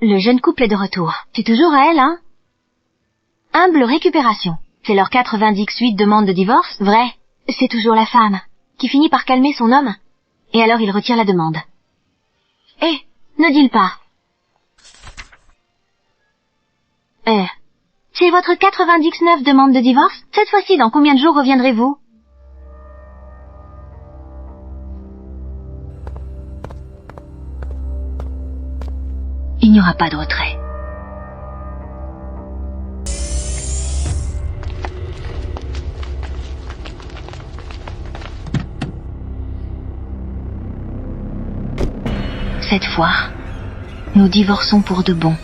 Le jeune couple est de retour. C'est toujours à elle, hein? Humble récupération. C'est leur 98 demande de divorce, vrai? C'est toujours la femme, qui finit par calmer son homme. Et alors il retire la demande. Eh, ne dis-le pas. C'est votre 99 demande de divorce? Cette fois-ci, dans combien de jours reviendrez-vous? Il n'y aura pas de retrait. Cette fois, nous divorçons pour de bon.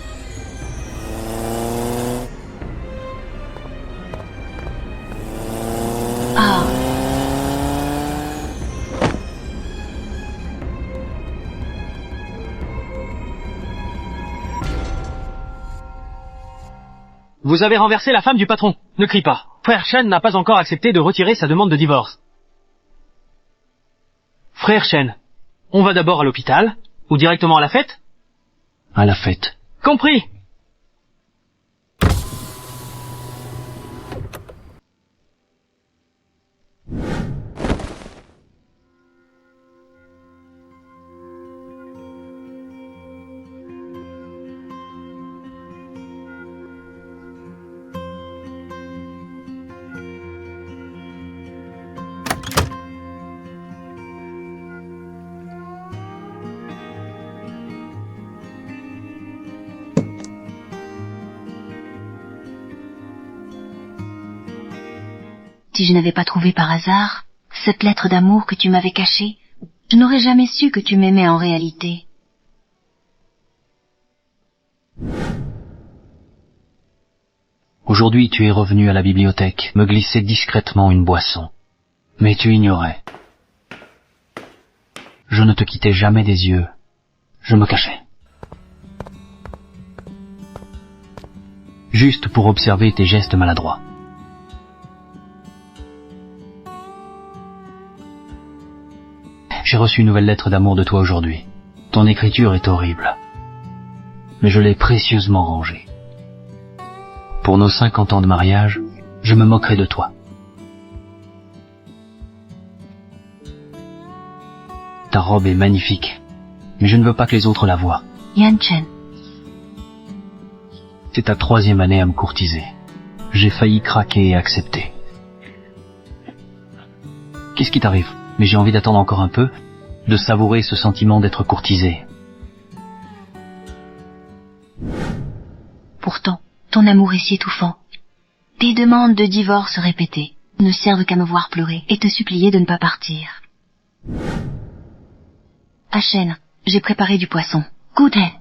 Ah. Vous avez renversé la femme du patron. Ne crie pas. Frère Shen n'a pas encore accepté de retirer sa demande de divorce. Frère Shen, on va d'abord à l'hôpital ou directement à la fête? À la fête. Compris. Si je n'avais pas trouvé par hasard cette lettre d'amour que tu m'avais cachée, je n'aurais jamais su que tu m'aimais en réalité. Aujourd'hui, tu es revenu à la bibliothèque, me glisser discrètement une boisson. Mais tu ignorais. Je ne te quittais jamais des yeux. Je me cachais. Juste pour observer tes gestes maladroits. J'ai reçu une nouvelle lettre d'amour de toi aujourd'hui. Ton écriture est horrible. Mais je l'ai précieusement rangée. Pour nos 50 ans de mariage, je me moquerai de toi. Ta robe est magnifique, mais je ne veux pas que les autres la voient. Yan Chen. C'est ta 3e année à me courtiser. J'ai failli craquer et accepter. Qu'est-ce qui t'arrive? Mais j'ai envie d'attendre encore un peu, de savourer ce sentiment d'être courtisé. Pourtant, ton amour est si étouffant. Tes demandes de divorce répétées ne servent qu'à me voir pleurer et te supplier de ne pas partir. Achen, j'ai préparé du poisson. Goûtez.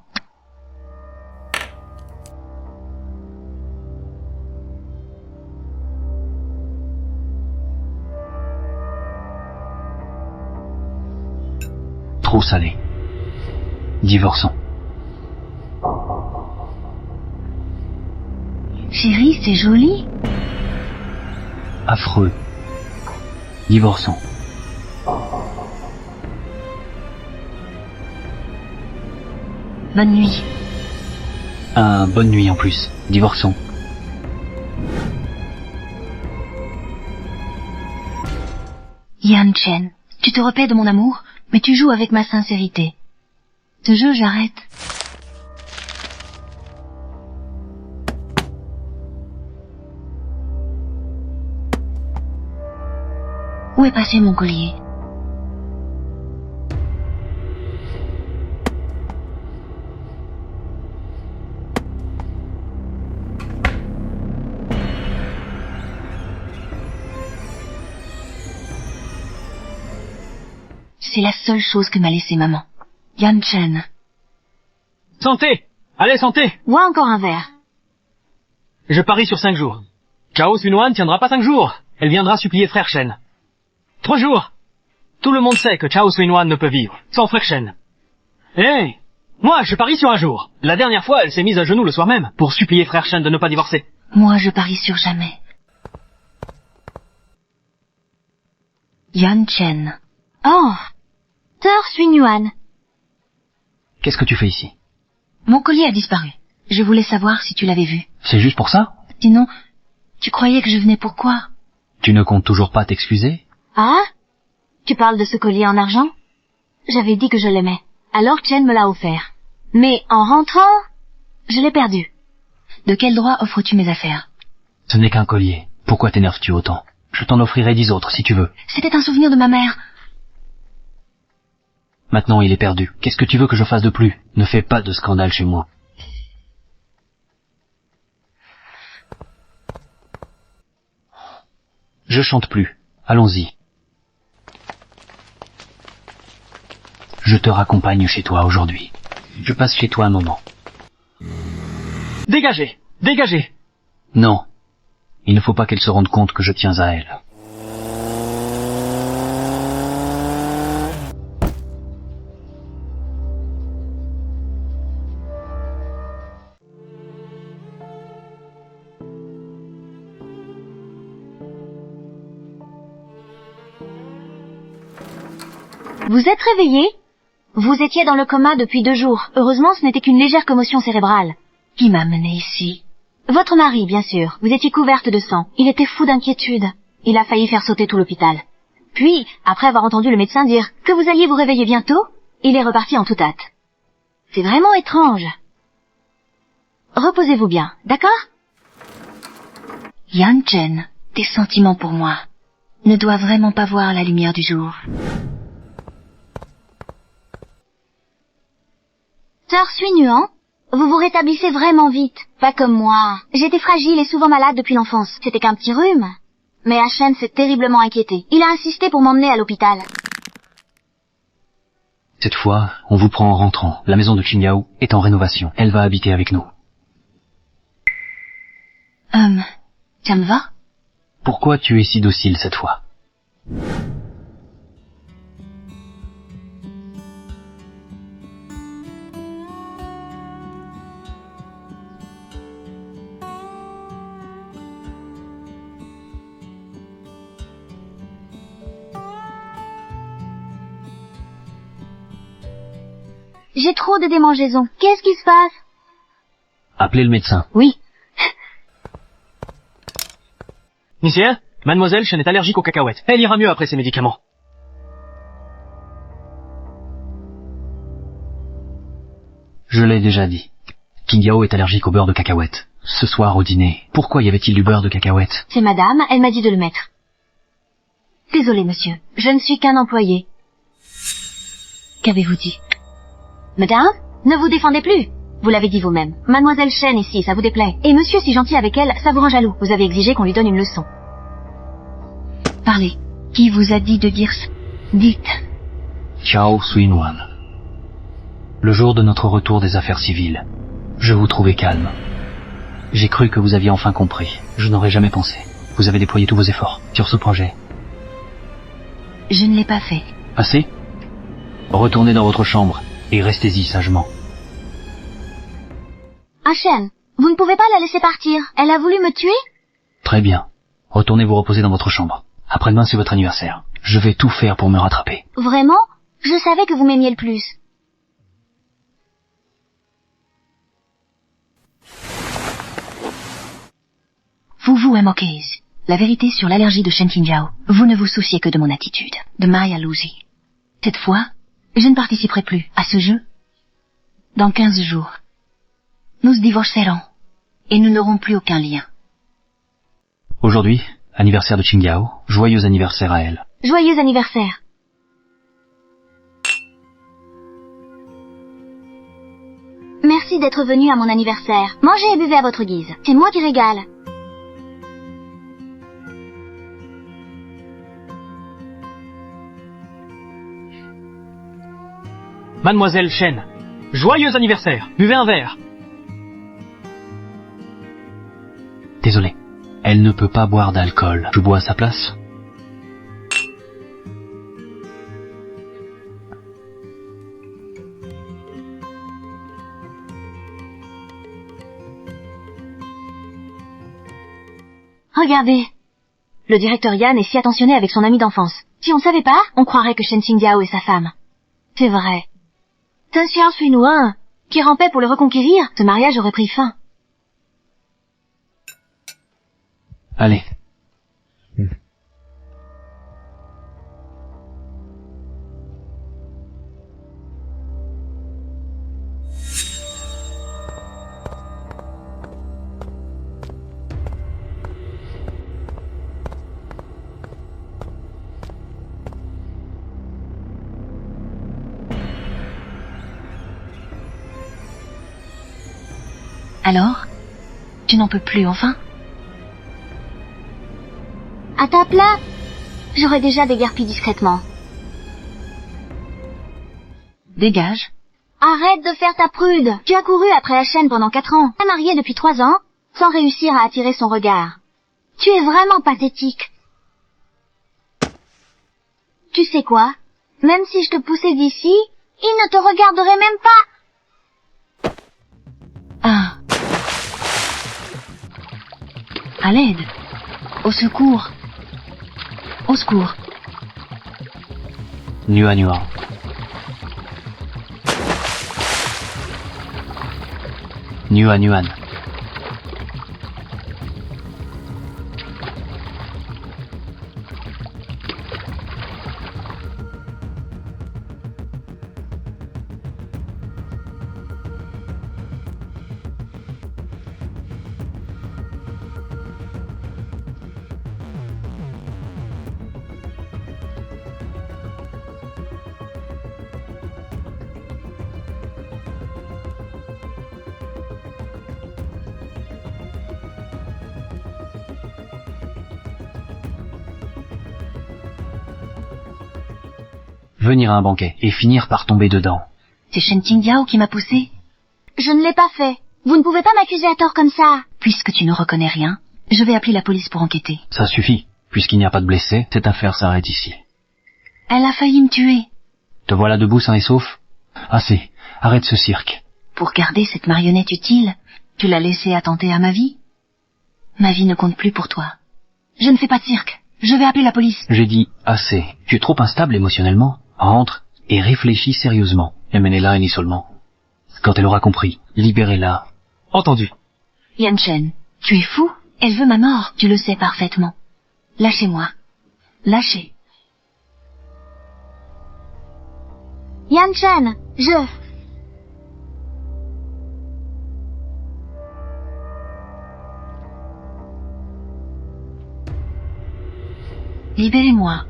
Trop salé. Divorçons. Chérie, c'est joli. Affreux. Divorçons. Bonne nuit. Bonne nuit en plus. Divorçons. Yan Chen, tu te repais de mon amour, mais tu joues avec ma sincérité. Ce jeu, j'arrête. Où est passé mon collier? C'est la seule chose que m'a laissé maman. Yan Chen. Santé! Allez, santé! Moi encore un verre. Je parie sur 5 jours. Chao Sunwan tiendra pas 5 jours. Elle viendra supplier frère Shen. 3 jours. Tout le monde sait que Chao Sunwan ne peut vivre sans frère Shen. Eh, moi je parie sur un jour. La dernière fois, elle s'est mise à genoux le soir même pour supplier frère Shen de ne pas divorcer. Moi, je parie sur jamais. Yan Chen. Oh, Sœur Suinyuan. Qu'est-ce que tu fais ici? Mon collier a disparu. Je voulais savoir si tu l'avais vu. C'est juste pour ça? Sinon, tu croyais que je venais pourquoi? Tu ne comptes toujours pas t'excuser? Ah? Tu parles de ce collier en argent? J'avais dit que je l'aimais. Alors Chen me l'a offert. Mais en rentrant, je l'ai perdu. De quel droit offres-tu mes affaires? Ce n'est qu'un collier. Pourquoi t'énerves-tu autant? Je t'en offrirai 10 autres si tu veux. C'était un souvenir de ma mère. Maintenant il est perdu. Qu'est-ce que tu veux que je fasse de plus? Ne fais pas de scandale chez moi. Je chante plus. Allons-y. Je te raccompagne chez toi aujourd'hui. Je passe chez toi un moment. Dégagez! Dégagez! Non. Il ne faut pas qu'elle se rende compte que je tiens à elle. Vous êtes réveillé? Vous étiez dans le coma depuis 2 jours. Heureusement, ce n'était qu'une légère commotion cérébrale. Qui m'a menée ici? Votre mari, bien sûr. Vous étiez couverte de sang. Il était fou d'inquiétude. Il a failli faire sauter tout l'hôpital. Puis, après avoir entendu le médecin dire que vous alliez vous réveiller bientôt, il est reparti en toute hâte. C'est vraiment étrange. Reposez-vous bien, d'accord? Yan Chen, tes sentiments pour moi ne doivent vraiment pas voir la lumière du jour. Sœur Suinuan, vous vous rétablissez vraiment vite. Pas comme moi. J'étais fragile et souvent malade depuis l'enfance. C'était qu'un petit rhume. Mais Hashem s'est terriblement inquiété. Il a insisté pour m'emmener à l'hôpital. Cette fois, on vous prend en rentrant. La maison de Qingyao est en rénovation. Elle va habiter avec nous. Ça me va? Pourquoi tu es si docile cette fois? J'ai trop de démangeaisons. Qu'est-ce qui se passe? Appelez le médecin. Oui. Monsieur, mademoiselle Chen est allergique aux cacahuètes. Elle ira mieux après ces médicaments. Je l'ai déjà dit. Qingyao est allergique au beurre de cacahuète. Ce soir au dîner, pourquoi y avait-il du beurre de cacahuète? C'est madame, elle m'a dit de le mettre. Désolé, monsieur. Je ne suis qu'un employé. Qu'avez-vous dit? Madame, ne vous défendez plus. Vous l'avez dit vous-même. Mademoiselle Chen ici, ça vous déplaît. Et monsieur si gentil avec elle, ça vous rend jaloux. Vous avez exigé qu'on lui donne une leçon. Parlez. Qui vous a dit de dire ça? Dites. Chao Suinuan. Le jour de notre retour des affaires civiles, je vous trouvais calme. J'ai cru que vous aviez enfin compris. Je n'aurais jamais pensé. Vous avez déployé tous vos efforts sur ce projet. Je ne l'ai pas fait. Assez? Retournez dans votre chambre et restez-y sagement. Hashem, vous ne pouvez pas la laisser partir. Elle a voulu me tuer? Très bien. Retournez vous reposer dans votre chambre. Après-demain, c'est votre anniversaire. Je vais tout faire pour me rattraper. Vraiment? Je savais que vous m'aimiez le plus. Vous moquez. La vérité sur l'allergie de Shen Qingyao. Vous ne vous souciez que de mon attitude, de Maya Luzi. Cette fois, je ne participerai plus à ce jeu. Dans 15 jours, nous se divorcerons et nous n'aurons plus aucun lien. Aujourd'hui, anniversaire de Qingyao, joyeux anniversaire à elle. Joyeux anniversaire. Merci d'être venu à mon anniversaire. Mangez et buvez à votre guise. C'est moi qui régale. Mademoiselle Chen, joyeux anniversaire. Buvez un verre. Désolé. Elle ne peut pas boire d'alcool. Je bois à sa place? Regardez. Le directeur Yan est si attentionné avec son ami d'enfance. Si on ne savait pas, on croirait que Shen Qingyao est sa femme. C'est vrai. Sœur Suinuan, qui rampait pour le reconquérir, ce mariage aurait pris fin. Allez. Alors? Tu n'en peux plus, enfin? À ta place, j'aurais déjà déguerpi discrètement. Dégage. Arrête de faire ta prude. Tu as couru après la chaîne pendant 4 ans, t'as marié depuis 3 ans, sans réussir à attirer son regard. Tu es vraiment pathétique. Tu sais quoi? Même si je te poussais d'ici, il ne te regarderait même pas. Ah. À l'aide. Au secours. Au secours. Nua Nua. Nua Nuan. Venir à un banquet et finir par tomber dedans. C'est Shen Qingyao qui m'a poussé. Je ne l'ai pas fait. Vous ne pouvez pas m'accuser à tort comme ça. Puisque tu ne reconnais rien, je vais appeler la police pour enquêter. Ça suffit. Puisqu'il n'y a pas de blessés, cette affaire s'arrête ici. Elle a failli me tuer. Te voilà debout sain et sauf? Assez. Arrête ce cirque. Pour garder cette marionnette utile, tu l'as laissée attenter à ma vie? Ma vie ne compte plus pour toi. Je ne fais pas de cirque. Je vais appeler la police. J'ai dit assez. Tu es trop instable émotionnellement. Rentre et réfléchis sérieusement. Emmenez-la et ni seulement. Quand elle aura compris, libérez-la. Entendu. Yan Chen, tu es fou? Elle veut ma mort, tu le sais parfaitement. Lâchez-moi. Lâchez. Yan Chen, Libérez-moi.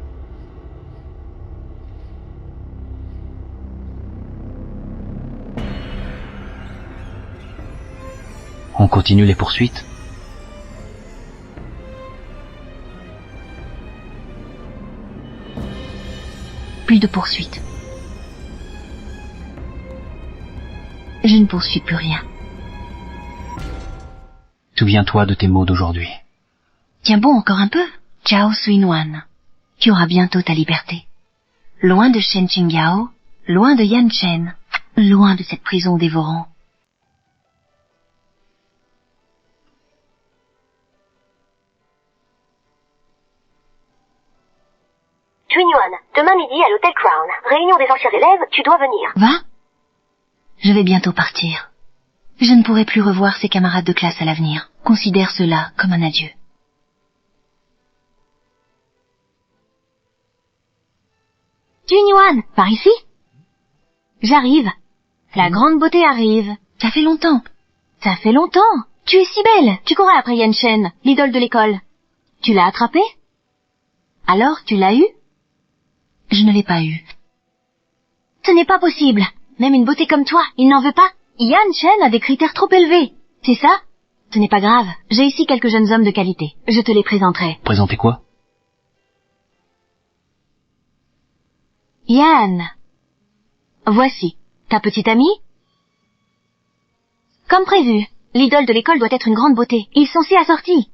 On continue les poursuites? Plus de poursuites. Je ne poursuis plus rien. Souviens-toi de tes mots d'aujourd'hui. Tiens bon encore un peu. Chao Suinwan. Tu auras bientôt ta liberté. Loin de Shen Qingyao, loin de Yan Chen, loin de cette prison dévorante. Yuan, demain midi à l'hôtel Crown. Réunion des anciens élèves, tu dois venir. Va? Je vais bientôt partir. Je ne pourrai plus revoir ses camarades de classe à l'avenir. Considère cela comme un adieu. Yuan, par ici? J'arrive. La grande beauté arrive. Ça fait longtemps. Ça fait longtemps. Tu es si belle. Tu courais après Yan Chen, l'idole de l'école. Tu l'as attrapée? Alors, tu l'as eue? Je ne l'ai pas eu. Ce n'est pas possible. Même une beauté comme toi, il n'en veut pas. Yan Chen a des critères trop élevés. C'est ça? Ce n'est pas grave. J'ai ici quelques jeunes hommes de qualité. Je te les présenterai. Présentez quoi? Yan. Voici. Ta petite amie? Comme prévu, l'idole de l'école doit être une grande beauté. Ils sont si assortis.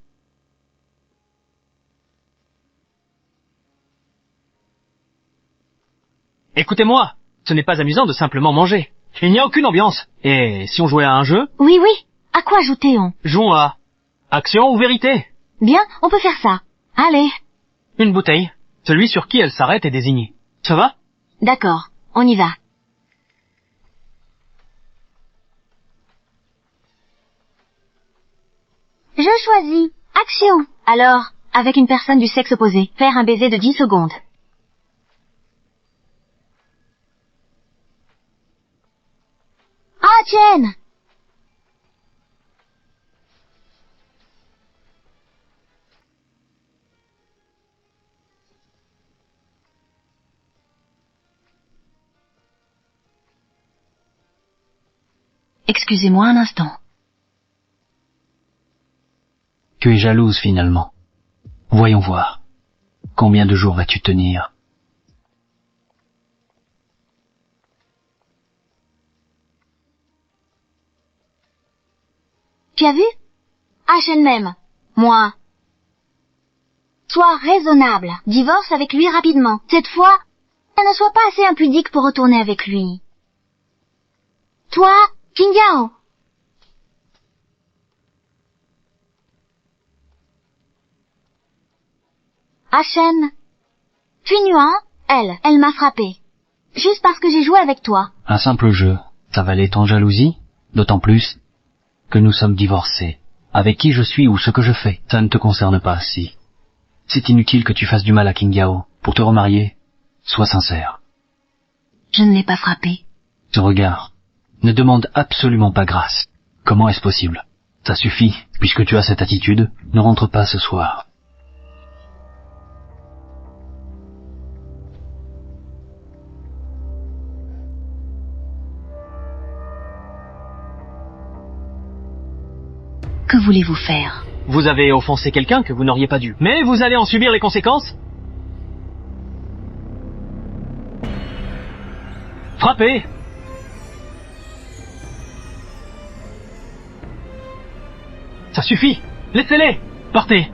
Écoutez-moi, ce n'est pas amusant de simplement manger. Il n'y a aucune ambiance. Et si on jouait à un jeu? Oui, oui. À quoi joutait-on? Jouons à action ou vérité. Bien, on peut faire ça. Allez. Une bouteille. Celui sur qui elle s'arrête est désigné. Ça va? D'accord, on y va. Je choisis. Action. Alors, avec une personne du sexe opposé, faire un baiser de 10 secondes. Ah, Chen! Excusez-moi un instant. Tu es jalouse finalement. Voyons voir. Combien de jours vas-tu tenir? Tu as vu? Ashen m'aime. Moi. Sois raisonnable. Divorce avec lui rapidement. Cette fois, ne sois pas assez impudique pour retourner avec lui. Toi, Qingyao. Ashen. Puis Nuan, elle m'a frappé. Juste parce que j'ai joué avec toi. Un simple jeu. Ça valait ton jalousie? D'autant plus que nous sommes divorcés. Avec qui je suis ou ce que je fais, ça ne te concerne pas, si. C'est inutile que tu fasses du mal à Qingyao. Pour te remarier, sois sincère. Je ne l'ai pas frappé. Ce regard ne demande absolument pas grâce. Comment est-ce possible? Ça suffit, puisque tu as cette attitude, ne rentre pas ce soir. Que voulez-vous faire? Vous avez offensé quelqu'un que vous n'auriez pas dû. Mais vous allez en subir les conséquences. Frappez! Ça suffit! Laissez-les! Partez!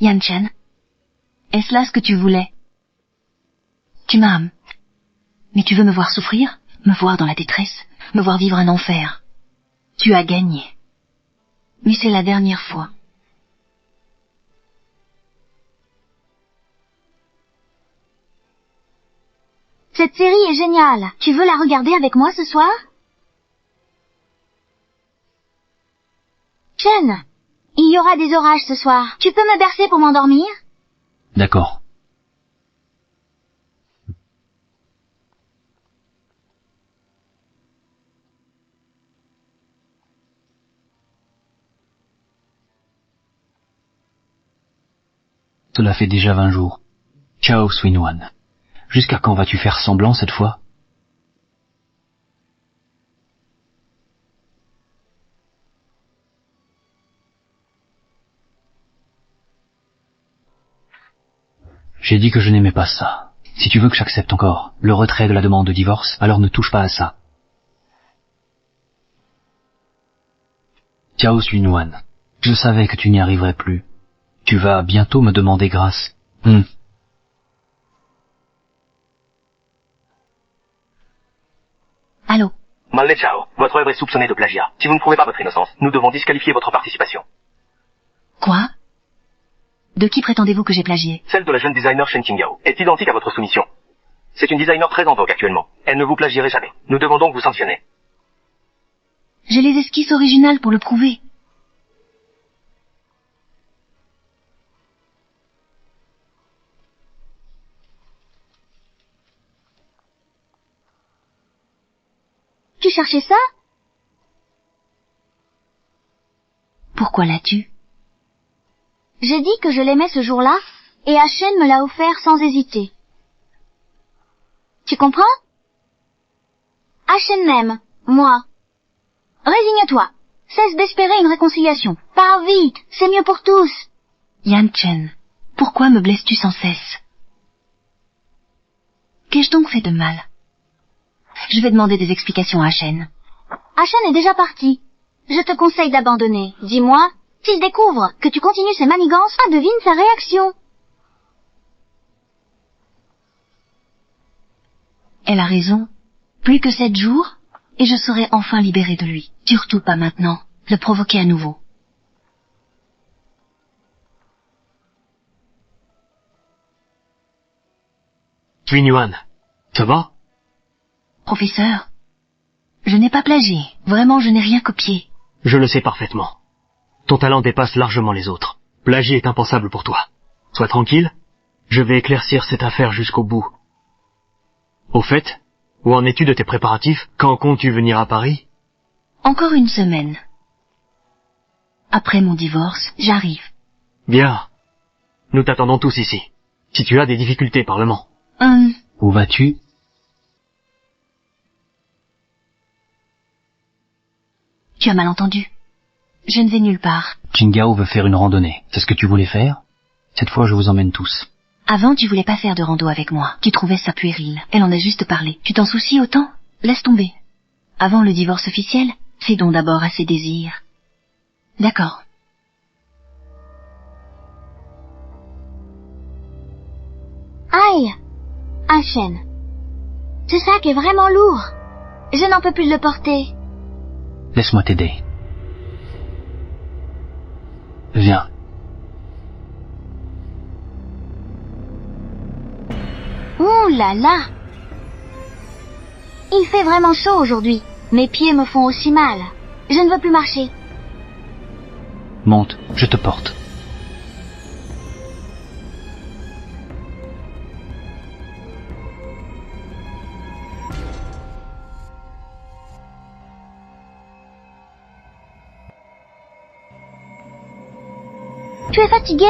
Yan Chen, est-ce là ce que tu voulais? Tu m'aimes. Mais tu veux me voir souffrir? Me voir dans la détresse? Me voir vivre un enfer? Tu as gagné. Mais c'est la dernière fois. Cette série est géniale. Tu veux la regarder avec moi ce soir? Chen, il y aura des orages ce soir. Tu peux me bercer pour m'endormir? D'accord. Cela fait déjà 20 jours. Ciao, Swinwan. Jusqu'à quand vas-tu faire semblant cette fois? J'ai dit que je n'aimais pas ça. Si tu veux que j'accepte encore le retrait de la demande de divorce, alors ne touche pas à ça. Ciao, Swinwan. Je savais que tu n'y arriverais plus. Tu vas bientôt me demander grâce. Allô? Manley Chao, votre œuvre est soupçonnée de plagiat. Si vous ne prouvez pas votre innocence, nous devons disqualifier votre participation. Quoi? De qui prétendez-vous que j'ai plagié? Celle de la jeune designer Shen Qingyao est identique à votre soumission. C'est une designer très en vogue actuellement. Elle ne vous plagierait jamais. Nous devons donc vous sanctionner. J'ai les esquisses originales pour le prouver. Tu cherchais ça? Pourquoi l'as-tu? J'ai dit que je l'aimais ce jour-là, et Ashen me l'a offert sans hésiter. Tu comprends? Ashen m'aime, moi. Résigne-toi. Cesse d'espérer une réconciliation. Pars vite, c'est mieux pour tous. Yan Chen, pourquoi me blesses-tu sans cesse? Qu'ai-je donc fait de mal? Je vais demander des explications à Ashen. Ashen est déjà parti. Je te conseille d'abandonner. Dis-moi, s'il découvre que tu continues ces manigances, devine sa réaction. Elle a raison. Plus que 7 jours, et je serai enfin libérée de lui. Surtout pas maintenant. Le provoquer à nouveau. Yuan, ça va? Professeur, Je n'ai pas plagié. Vraiment, je n'ai rien copié. Je le sais parfaitement. Ton talent dépasse largement les autres. Plagier est impensable pour toi. Sois tranquille, je vais éclaircir cette affaire jusqu'au bout. Au fait, où en es-tu de tes préparatifs? Quand comptes-tu venir à Paris? Encore une semaine. Après mon divorce, j'arrive. Bien. Nous t'attendons tous ici. Si tu as des difficultés, parlement. Où vas-tu? Tu as mal entendu. Je ne vais nulle part. Qingao veut faire une randonnée. C'est ce que tu voulais faire? Cette fois, je vous emmène tous. Avant, tu voulais pas faire de rando avec moi. Tu trouvais ça puéril. Elle en a juste parlé. Tu t'en soucies autant? Laisse tomber. Avant le divorce officiel, fais donc d'abord à ses désirs. D'accord. Aïe! Un chêne. Ce sac est vraiment lourd. Je n'en peux plus le porter. Laisse-moi t'aider. Viens. Ouh là là! Il fait vraiment chaud aujourd'hui. Mes pieds me font aussi mal. Je ne veux plus marcher. Monte, je te porte. Tu es fatigué?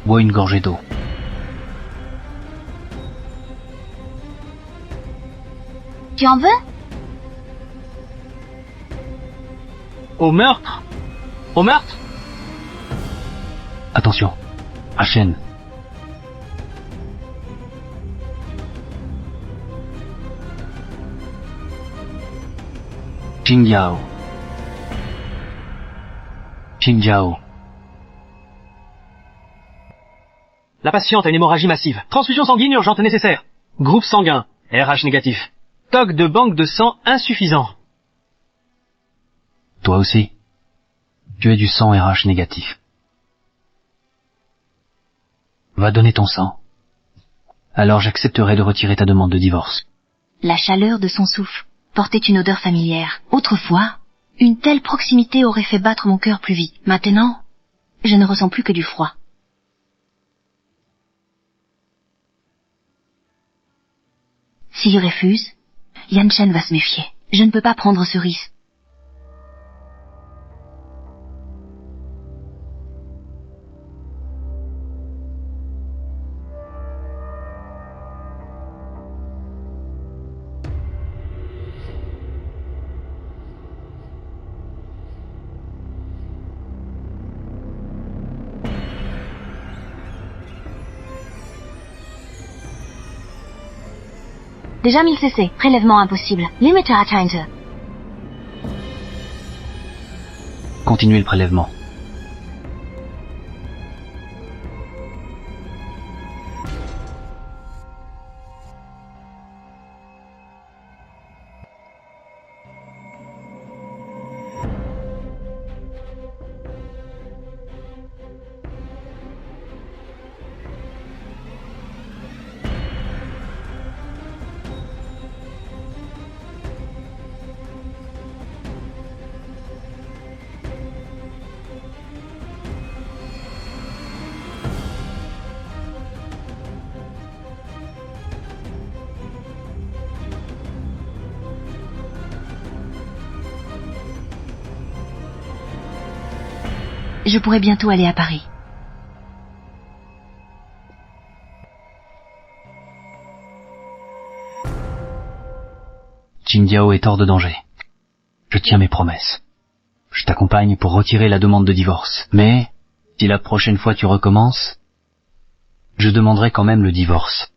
Bois une gorgée d'eau. Tu en veux? Au meurtre? Au meurtre? Attention. Un chêne. Qingao. Qingao. La patiente a une hémorragie massive. Transfusion sanguine urgente nécessaire. Groupe sanguin. RH négatif. Stock de banque de sang insuffisant. Toi aussi. Tu es du sang RH négatif. Va donner ton sang. Alors j'accepterai de retirer ta demande de divorce. La chaleur de son souffle portait une odeur familière. Autrefois, une telle proximité aurait fait battre mon cœur plus vite. Maintenant, je ne ressens plus que du froid. S'il refuse, Yan Shen va se méfier. Je ne peux pas prendre ce risque. Déjà 1000 cc. Prélèvement impossible. Limiter atteinte. Continuez le prélèvement. Je pourrais bientôt aller à Paris. Qingao est hors de danger. Je tiens mes promesses. Je t'accompagne pour retirer la demande de divorce. Mais, si la prochaine fois tu recommences, je demanderai quand même le divorce.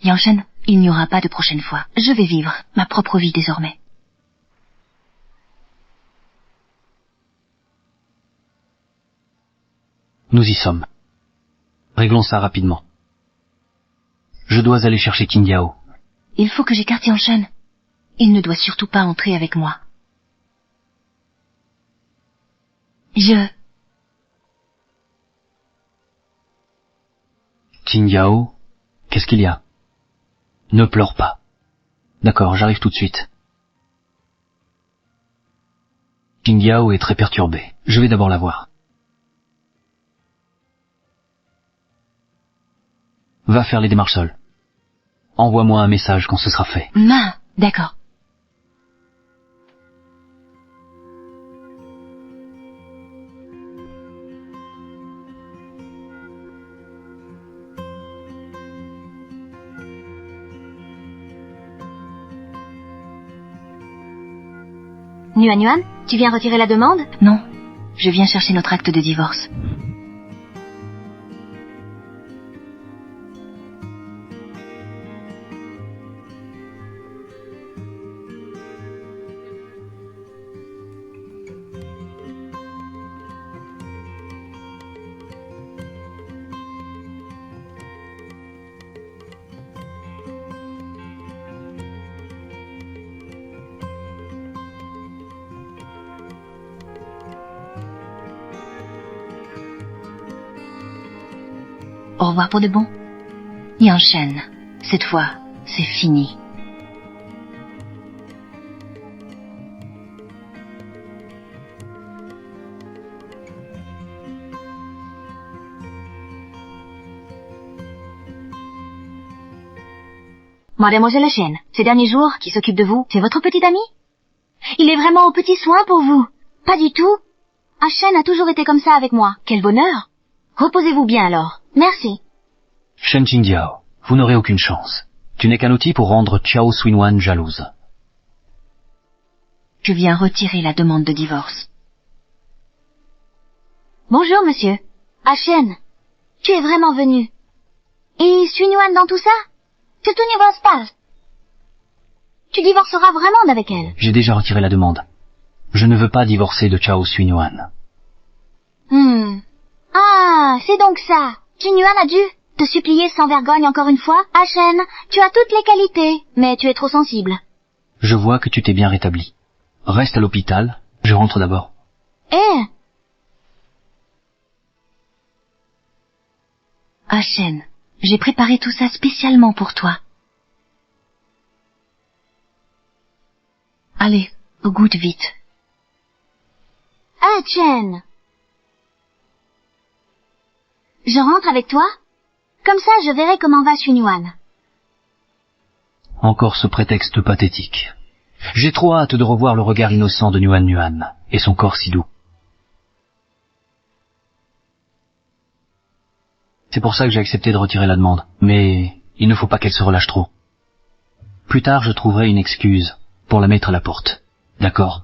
Yan Shen, il n'y aura pas de prochaine fois. Je vais vivre ma propre vie désormais. Nous y sommes. Réglons ça rapidement. Je dois aller chercher Qingao. Il faut que j'écarte Yan Shen. Il ne doit surtout pas entrer avec moi. Qingyao, qu'est-ce qu'il y a? Ne pleure pas. D'accord, j'arrive tout de suite. Qingyao est très perturbée. Je vais d'abord la voir. Va faire les démarches seul. Envoie-moi un message quand ce sera fait. Ma, d'accord. Nuan Yuan, tu viens retirer la demande? Non, je viens chercher notre acte de divorce. Au revoir pour de bon. Yan Shen, cette fois, c'est fini. Mademoiselle Chen, ces derniers jours, qui s'occupe de vous, c'est votre petit ami? Il est vraiment aux petits soins pour vous? Pas du tout. Chen a toujours été comme ça avec moi. Quel bonheur. Reposez-vous bien alors. Merci. Shen Qingyao, vous n'aurez aucune chance. Tu n'es qu'un outil pour rendre Chao Xuinwan jalouse. Je viens retirer la demande de divorce. Bonjour, monsieur. Chen, tu es vraiment venu. Et Xuinwan dans tout ça? Que tu n'y pas. Tu divorceras vraiment d'avec elle. J'ai déjà retiré la demande. Je ne veux pas divorcer de Chao Xuinwan. Ah, c'est donc ça. Xuinwan a dû te supplier sans vergogne encore une fois? Chen, tu as toutes les qualités, mais tu es trop sensible. Je vois que tu t'es bien rétabli. Reste à l'hôpital, je rentre d'abord. Chen, j'ai préparé tout ça spécialement pour toi. Allez, goûte vite. Chen. Je rentre avec toi? Comme ça, je verrai comment va Xuinwan. Encore ce prétexte pathétique. J'ai trop hâte de revoir le regard innocent de Nuan Nuan, et son corps si doux. C'est pour ça que j'ai accepté de retirer la demande, mais il ne faut pas qu'elle se relâche trop. Plus tard, je trouverai une excuse pour la mettre à la porte. D'accord?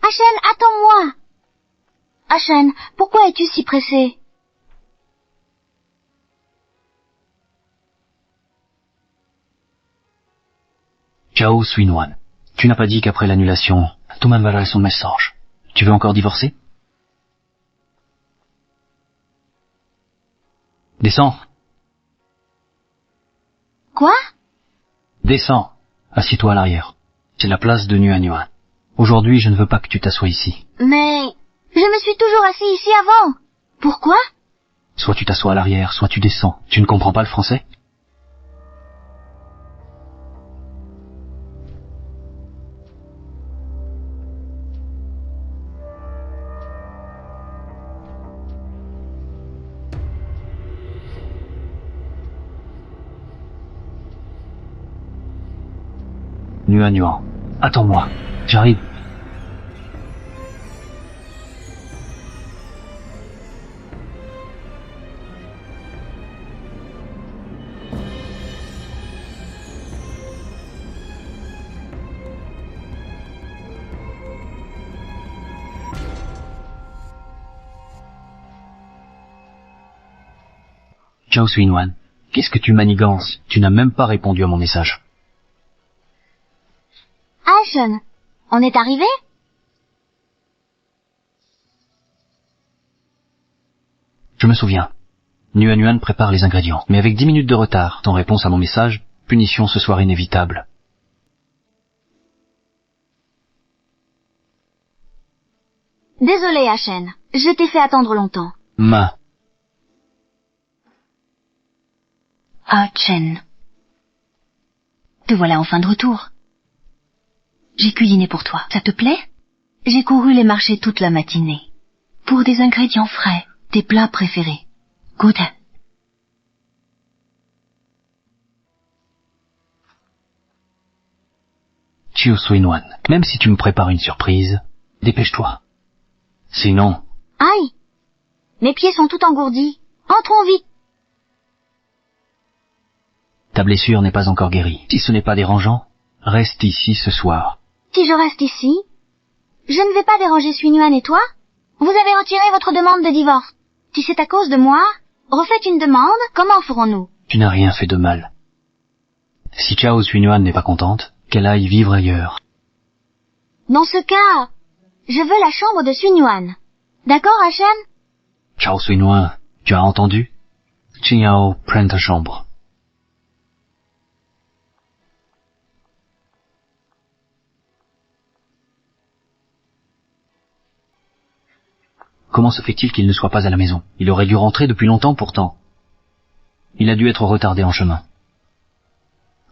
Chen, attends-moi. Chen, pourquoi es-tu si pressé? Chao Xuinwan, tu n'as pas dit qu'après l'annulation, tout m'enverrait son message. Tu veux encore divorcer? Descends. Quoi? Descends. Assis-toi à l'arrière. C'est la place de Nuan Yuan. Aujourd'hui, je ne veux pas que tu t'assoies ici. Mais je me suis toujours assis ici avant. Pourquoi? Soit tu t'assois à l'arrière, soit tu descends. Tu ne comprends pas le français? Nuan Yuan, attends-moi. J'arrive. Chao Xuinwan, qu'est-ce que tu manigances? Tu n'as même pas répondu à mon message. Chen, on est arrivé? Je me souviens. Nuan Yuan prépare les ingrédients, mais avec 10 minutes de retard, en réponse à mon message, punition ce soir inévitable. Désolé, Chen, je t'ai fait attendre longtemps. Ah, Chen. Te voilà enfin de retour. J'ai cuisiné pour toi. Ça te plaît? J'ai couru les marchés toute la matinée. Pour des ingrédients frais, tes plats préférés. Goûte. Chiu Suinwan, même si tu me prépares une surprise, dépêche-toi. Sinon, Aïe! Mes pieds sont tout engourdis. Entrons vite. ta blessure n'est pas encore guérie. Si ce n'est pas dérangeant, reste ici ce soir. Si je reste ici, je ne vais pas déranger Suinuan et toi. Vous avez retiré votre demande de divorce. Si c'est à cause de moi, refaites une demande, comment ferons-nous? Tu n'as rien fait de mal. Si Chao Suinwan n'est pas contente, qu'elle aille vivre ailleurs. Dans ce cas, je veux la chambre de Suinuan. D'accord, Hachem? Chao Suinwan, tu as entendu? Chiao, prends ta chambre. Comment se fait-il qu'il ne soit pas à la maison? Il aurait dû rentrer depuis longtemps pourtant. Il a dû être retardé en chemin.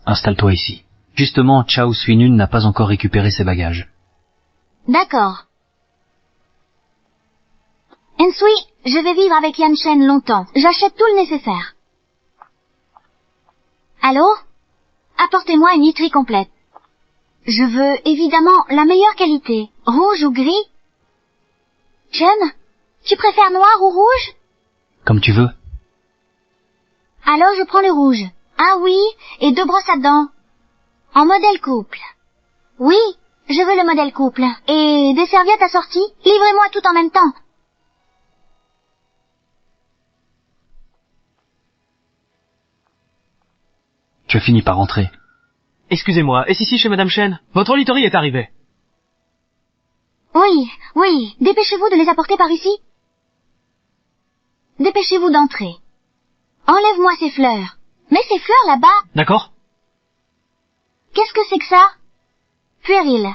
Installe-toi ici. Justement, Chao Suinun n'a pas encore récupéré ses bagages. D'accord. Ensui, je vais vivre avec Yan Shen longtemps. J'achète tout le nécessaire. Allô? Apportez-moi une literie complète. Je veux évidemment la meilleure qualité. Rouge ou gris? Chen, tu préfères noir ou rouge? Comme tu veux. Alors je prends le rouge. Ah oui, et 2 brosses à dents. En modèle couple. Oui, je veux le modèle couple. Et des serviettes assorties? Livrez-moi tout en même temps. Tu as fini par rentrer. Excusez-moi, est-ce ici chez Madame Chen? Votre literie est arrivée. Oui, oui, dépêchez-vous de les apporter par ici. Dépêchez-vous d'entrer. Enlève-moi ces fleurs. Mets ces fleurs là-bas. D'accord? Qu'est-ce que c'est que ça? Puéril.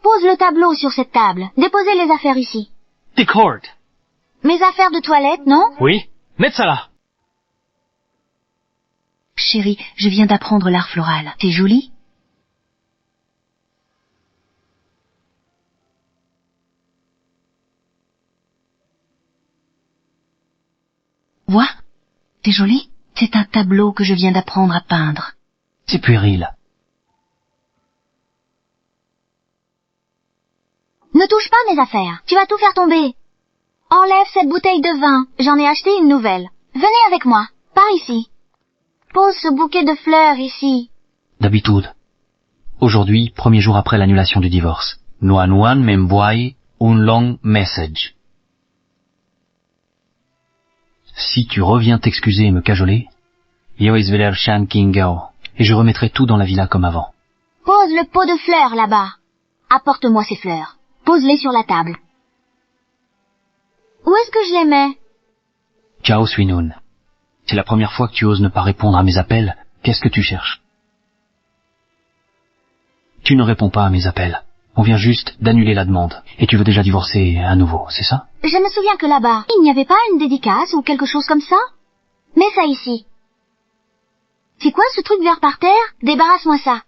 Pose le tableau sur cette table. Déposez les affaires ici. Decord. Mes affaires de toilette, non? Oui? Mettez ça là. Chérie, je viens d'apprendre l'art floral. C'est joli? Vois? C'est joli? C'est un tableau que je viens d'apprendre à peindre. C'est puéril. Ne touche pas mes affaires. Tu vas tout faire tomber. Enlève cette bouteille de vin. J'en ai acheté une nouvelle. Venez avec moi. Par ici. Pose ce bouquet de fleurs ici. D'habitude. Aujourd'hui, premier jour après l'annulation du divorce. Nuan Nuan m'envoie un long message. Si tu reviens t'excuser et me cajoler, yo is veler Shan Kingao, et je remettrai tout dans la villa comme avant. Pose le pot de fleurs là-bas. Apporte-moi ces fleurs. Pose-les sur la table. Où est-ce que je les mets? Chao Suinun. C'est la première fois que tu oses ne pas répondre à mes appels. Qu'est-ce que tu cherches? Tu ne réponds pas à mes appels. On vient juste d'annuler la demande. Et tu veux déjà divorcer à nouveau, c'est ça? Je me souviens que là-bas, il n'y avait pas une dédicace ou quelque chose comme ça? Mets ça ici. C'est quoi ce truc vert par terre? Débarrasse-moi ça.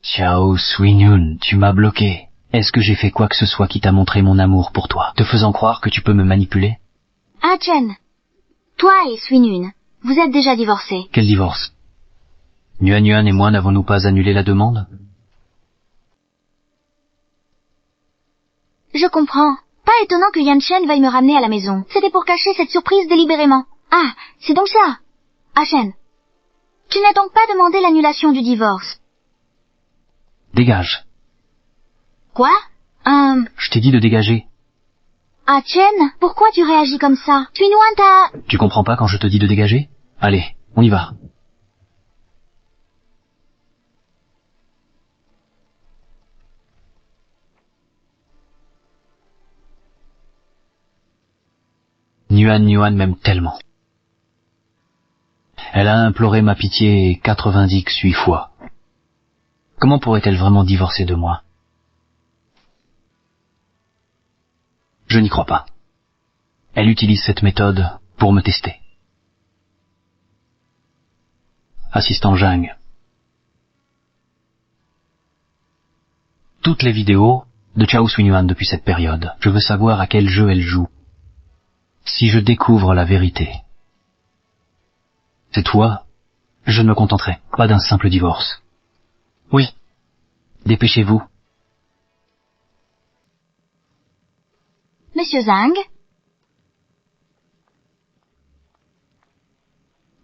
Chao Suinun, tu m'as bloqué. Est-ce que j'ai fait quoi que ce soit qui t'a montré mon amour pour toi, te faisant croire que tu peux me manipuler? Ah, Chen. Toi et Suinun, vous êtes déjà divorcés. Quel divorce? Nuan Nuan et moi n'avons-nous pas annulé la demande? Je comprends. Pas étonnant que Yan Shen veuille me ramener à la maison. C'était pour cacher cette surprise délibérément. Ah, c'est donc ça. Ah, Shen. Tu n'as donc pas demandé l'annulation du divorce? Dégage. Quoi? Je t'ai dit de dégager. Ah, Chen, pourquoi tu réagis comme ça? Suinuan t'a... Tu comprends pas quand je te dis de dégager? Allez, on y va. Nuan Nuan m'aime tellement. Elle a imploré ma pitié 98 fois. Comment pourrait-elle vraiment divorcer de moi? Je n'y crois pas. Elle utilise cette méthode pour me tester. Assistant Jing. Toutes les vidéos de Chao Suinyuan depuis cette période. Je veux savoir à quel jeu elle joue. Si je découvre la vérité, cette fois, je ne me contenterai pas d'un simple divorce. Oui, dépêchez-vous. Monsieur Zhang?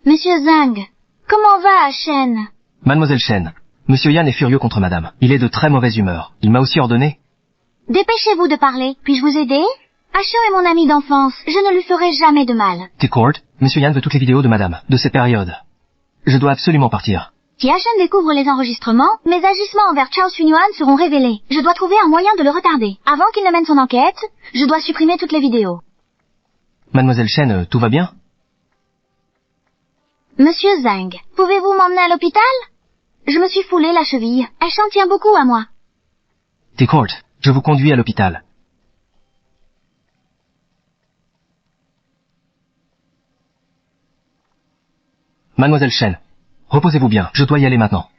Monsieur Zhang, comment va Shen? Mademoiselle Shen, Monsieur Yan est furieux contre madame. Il est de très mauvaise humeur. Il m'a aussi ordonné... Dépêchez-vous de parler. Puis-je vous aider? Asho est mon ami d'enfance. Je ne lui ferai jamais de mal. T-Court, Monsieur Yan veut toutes les vidéos de madame, de cette période. Je dois absolument partir. Si Ashen découvre les enregistrements, mes agissements envers Chao Suinyuan seront révélés. Je dois trouver un moyen de le retarder. Avant qu'il ne mène son enquête, je dois supprimer toutes les vidéos. Mademoiselle Shen, tout va bien? Monsieur Zhang, pouvez-vous m'emmener à l'hôpital? Je me suis foulé la cheville. Ashen tient beaucoup à moi. T-Court, je vous conduis à l'hôpital. Mademoiselle Shen, reposez-vous bien, je dois y aller maintenant.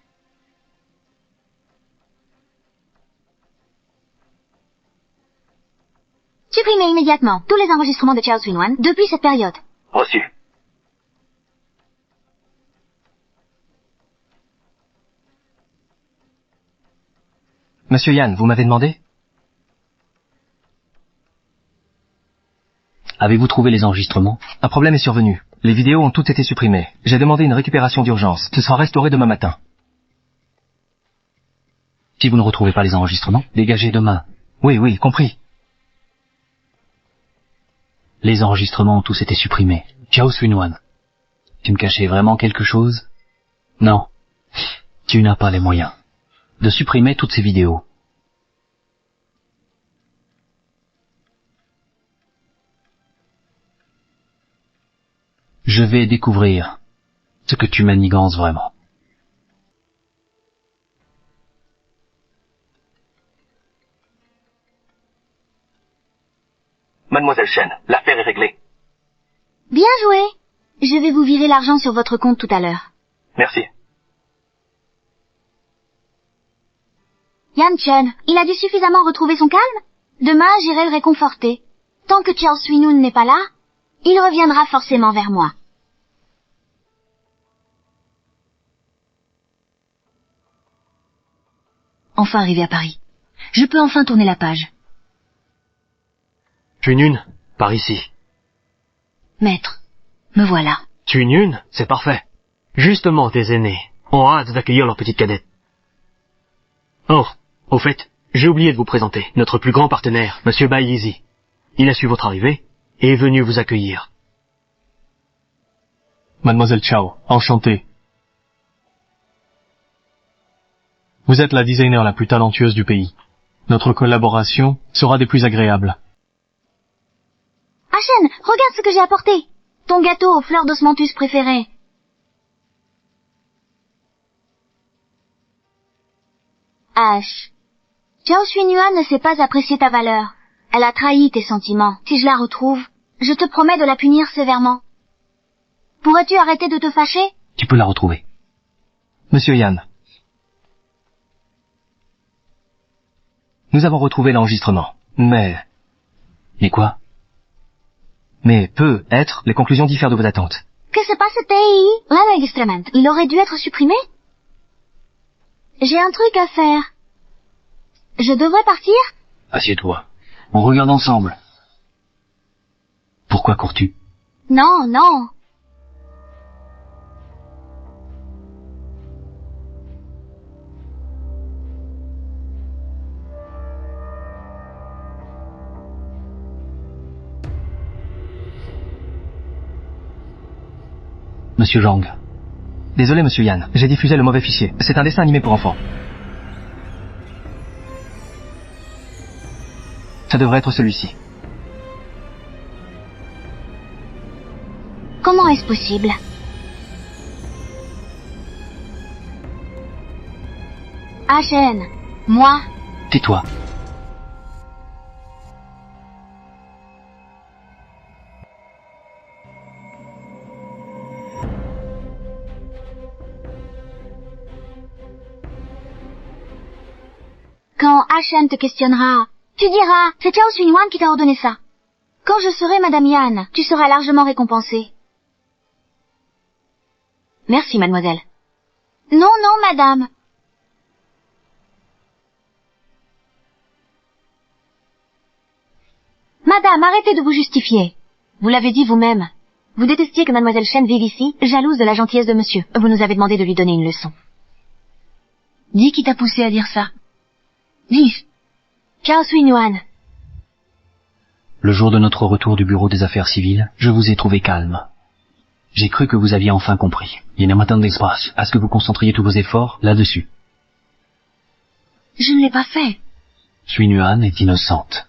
Supprimez immédiatement tous les enregistrements de Chao Suinyuan depuis cette période. Reçu. Monsieur Yan, vous m'avez demandé? Avez-vous trouvé les enregistrements? Un problème est survenu. Les vidéos ont toutes été supprimées. J'ai demandé une récupération d'urgence. Ce sera restauré demain matin. Si vous ne retrouvez pas les enregistrements, dégagez demain. Oui, compris. Les enregistrements ont tous été supprimés. Chao Suinyuan, tu me cachais vraiment quelque chose? Non, tu n'as pas les moyens de supprimer toutes ces vidéos. Je vais découvrir ce que tu manigances vraiment. Mademoiselle Shen, l'affaire est réglée. Bien joué. Je vais vous virer l'argent sur votre compte tout à l'heure. Merci. Yan Chen, il a dû suffisamment retrouver son calme? Demain, j'irai le réconforter. Tant que Chao Suinyuan n'est pas là, il reviendra forcément vers moi. Enfin arrivé à Paris. Je peux enfin tourner la page. Suinyuan, par ici. Maître, me voilà. Suinyuan, c'est parfait. Justement, tes aînés ont hâte d'accueillir leur petite cadette. Oh, au fait, j'ai oublié de vous présenter notre plus grand partenaire, Monsieur Bai Yizi. Il a su votre arrivée et est venu vous accueillir. Mademoiselle Chao, enchanté. Vous êtes la designer la plus talentueuse du pays. Notre collaboration sera des plus agréables. Ashen, regarde ce que j'ai apporté. Ton gâteau aux fleurs d'osmanthus préféré. Ash, Chao Suinyuan ne sait pas apprécier ta valeur. Elle a trahi tes sentiments. Si je la retrouve, je te promets de la punir sévèrement. Pourrais-tu arrêter de te fâcher? Tu peux la retrouver. Monsieur Yan. Nous avons retrouvé l'enregistrement. Mais quoi? Mais peut-être, les conclusions diffèrent de vos attentes. Que se passe-t-il? L'enregistrement, il aurait dû être supprimé? J'ai un truc à faire. Je devrais partir? Assieds-toi. On regarde ensemble. Pourquoi cours-tu? Non. Monsieur Zhang. Désolé, monsieur Yan, j'ai diffusé le mauvais fichier. C'est un dessin animé pour enfants. Ça devrait être celui-ci. Comment est-ce possible? Ashen, moi, Tais-toi. Quand Ashen te questionnera, tu diras, c'est Chao Xunwan qui t'a ordonné ça. Quand je serai Madame Yan, tu seras largement récompensée. Merci, mademoiselle. Non, non, madame. Madame, arrêtez de vous justifier. Vous l'avez dit vous-même. Vous détestiez que mademoiselle Shen vive ici, jalouse de la gentillesse de monsieur. Vous nous avez demandé de lui donner une leçon. Dis qui t'a poussé à dire ça. Dis. Chao Xunwan. Le jour de notre retour du bureau des affaires civiles, je vous ai trouvé calme. J'ai cru que vous aviez enfin compris. Il n'est maintenant d'espace à ce que vous concentriez tous vos efforts là-dessus. Je ne l'ai pas fait. Xunwan est innocente.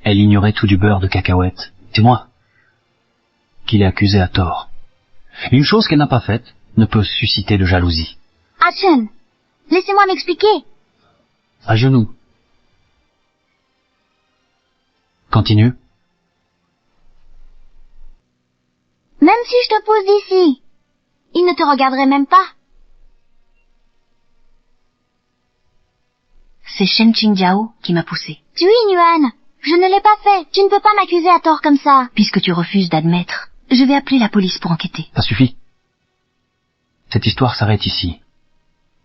Elle ignorait tout du beurre de cacahuète. C'est moi qui l'ai accusée à tort. Une chose qu'elle n'a pas faite ne peut susciter de jalousie. Ashen, laissez-moi m'expliquer. À genoux. Continue. Même si je te pousse d'ici, il ne te regarderait même pas. C'est Shen Qingjiao qui m'a poussé. Tu Yuan, je ne l'ai pas fait. Tu ne peux pas m'accuser à tort comme ça. Puisque tu refuses d'admettre, je vais appeler la police pour enquêter. Ça suffit. Cette histoire s'arrête ici.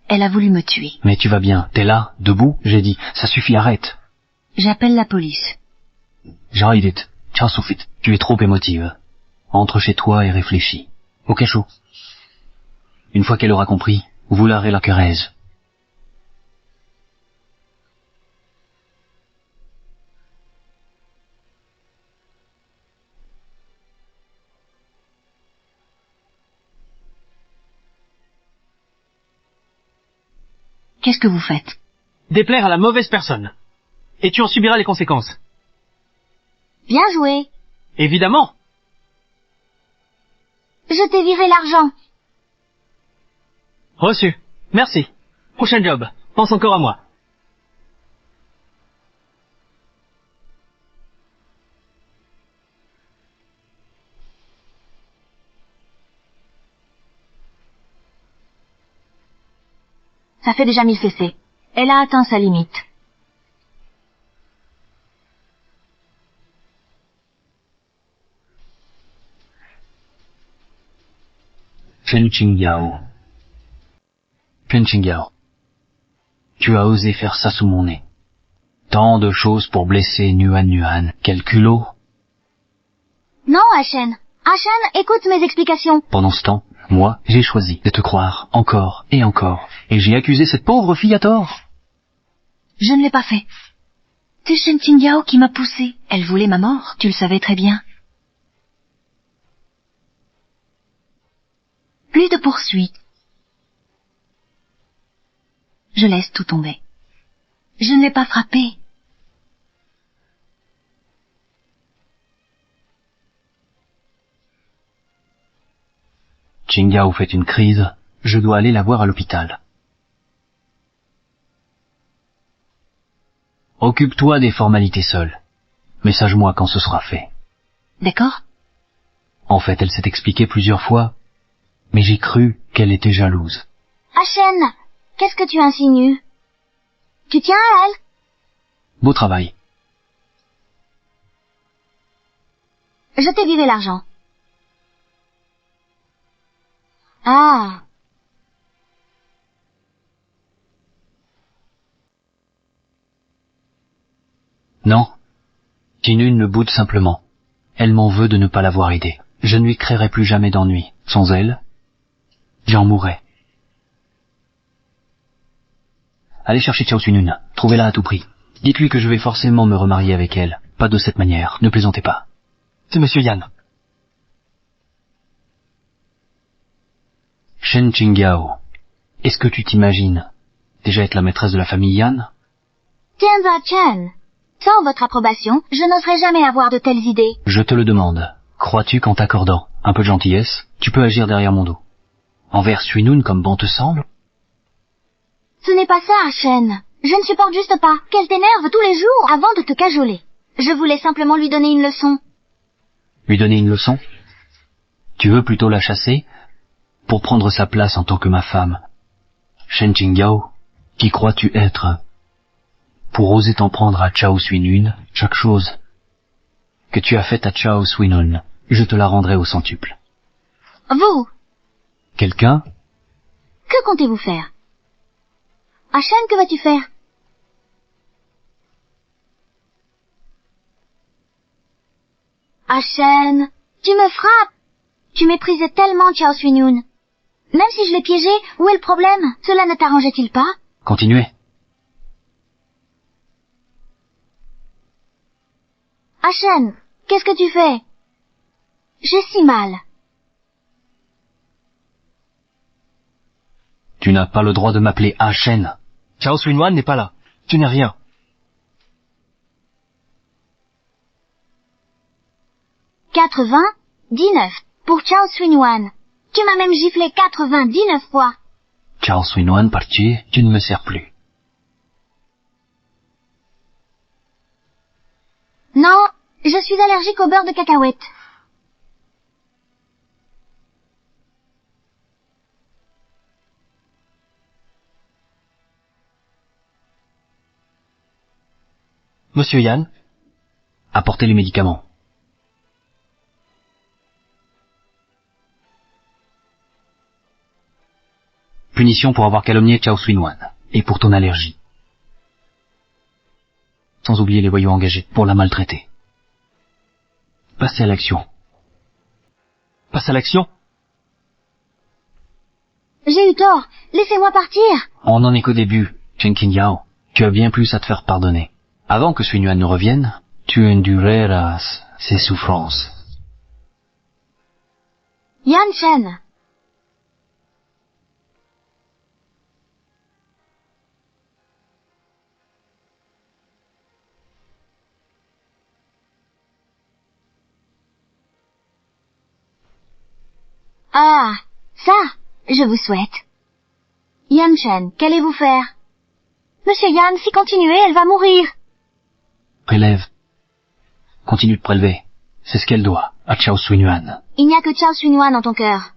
Elle a voulu me tuer. Mais tu vas bien. T'es là, debout. J'ai dit, ça suffit, arrête. J'appelle la police. Jaidit, Chasufit, tu es trop émotive. Entre chez toi et réfléchis. Au cachot. Une fois qu'elle aura compris, vous l'arrez la querelle. Qu'est-ce que vous faites? Déplaire à la mauvaise personne. Et tu en subiras les conséquences. Bien joué. Évidemment. Je t'ai viré l'argent. Reçu. Merci. Prochain job. Pense encore à moi. Ça fait déjà 1000 cc. Elle a atteint sa limite. Shen Qingjiao. Shen Qingjiao. Tu as osé faire ça sous mon nez. Tant de choses pour blesser Yuan. Quel culot. Non, Ashen. Ashen, écoute mes explications. Pendant ce temps, moi, j'ai choisi de te croire encore et encore. Et j'ai accusé cette pauvre fille à tort. Je ne l'ai pas fait. C'est Shen Qingjiao qui m'a poussé. Elle voulait ma mort, tu le savais très bien. Plus de poursuites. Je laisse tout tomber. Je ne l'ai pas frappé. Qingjiao fait une crise. Je dois aller la voir à l'hôpital. Occupe-toi des formalités seule. Message-moi quand ce sera fait. D'accord? En fait, elle s'est expliquée plusieurs fois, mais j'ai cru qu'elle était jalouse. Ashen, qu'est-ce que tu insinues? Tu tiens à elle? Beau travail. Je t'ai viré l'argent. Ah. Non. Jinun me boude simplement. Elle m'en veut de ne pas l'avoir aidée. Je ne lui créerai plus jamais d'ennui. Sans elle, j'en mourrais. Allez chercher Chao Xunun. Trouvez-la à tout prix. Dites-lui que je vais forcément me remarier avec elle. Pas de cette manière. Ne plaisantez pas. C'est Monsieur Yan. Shen Qingjiao, est-ce que tu t'imagines déjà être la maîtresse de la famille Yan? Tianza Chen, sans votre approbation, je n'oserais jamais avoir de telles idées. Je te le demande. Crois-tu qu'en t'accordant un peu de gentillesse, tu peux agir derrière mon dos? Envers Xunun comme bon te semble? Ce n'est pas ça, Ashen. Je ne supporte juste pas qu'elle t'énerve tous les jours avant de te cajoler. Je voulais simplement lui donner une leçon. Lui donner une leçon? Tu veux plutôt la chasser pour prendre sa place en tant que ma femme? Shen Qingjiao, qui crois-tu être? pour oser t'en prendre à Chao Suinun, chaque chose que tu as faite à Chao Suinun, je te la rendrai au centuple. Vous, Quelqu'un? que comptez-vous faire? Ashen, que vas-tu faire? Ashen, tu me frappes. Tu méprisais tellement Chao Suinun. Même si je l'ai piégé, où est le problème? Cela ne t'arrangeait-il pas? Continuez. Ashen, qu'est-ce que tu fais? J'ai si mal. Tu n'as pas le droit de m'appeler Ashen. Chao Suinwan n'est pas là. Tu n'es rien. 99 pour Chao Suinwan. Tu m'as même giflé 99 fois. Chao Suinwan parti, tu ne me sers plus. Non, je suis allergique au beurre de cacahuète. Monsieur Yan, Apportez les médicaments. Punition pour avoir calomnié Chao Suinwan et pour ton allergie. Sans oublier les voyous engagés pour la maltraiter. Passez à l'action. passe à l'action. J'ai eu tort. Laissez-moi partir. On n'en est qu'au début, Chen Qingyao. Tu as bien plus à te faire pardonner. Avant que Suinwan ne revienne, tu endureras ses souffrances. Yan Shen. Ah, ça, je vous souhaite. Yan Shen, qu'allez-vous faire? Monsieur Yan, si continuez, elle va mourir. Prélève. Continue de prélever. C'est ce qu'elle doit à Chao Suinwan. Il n'y a que Chao Suinwan dans ton cœur.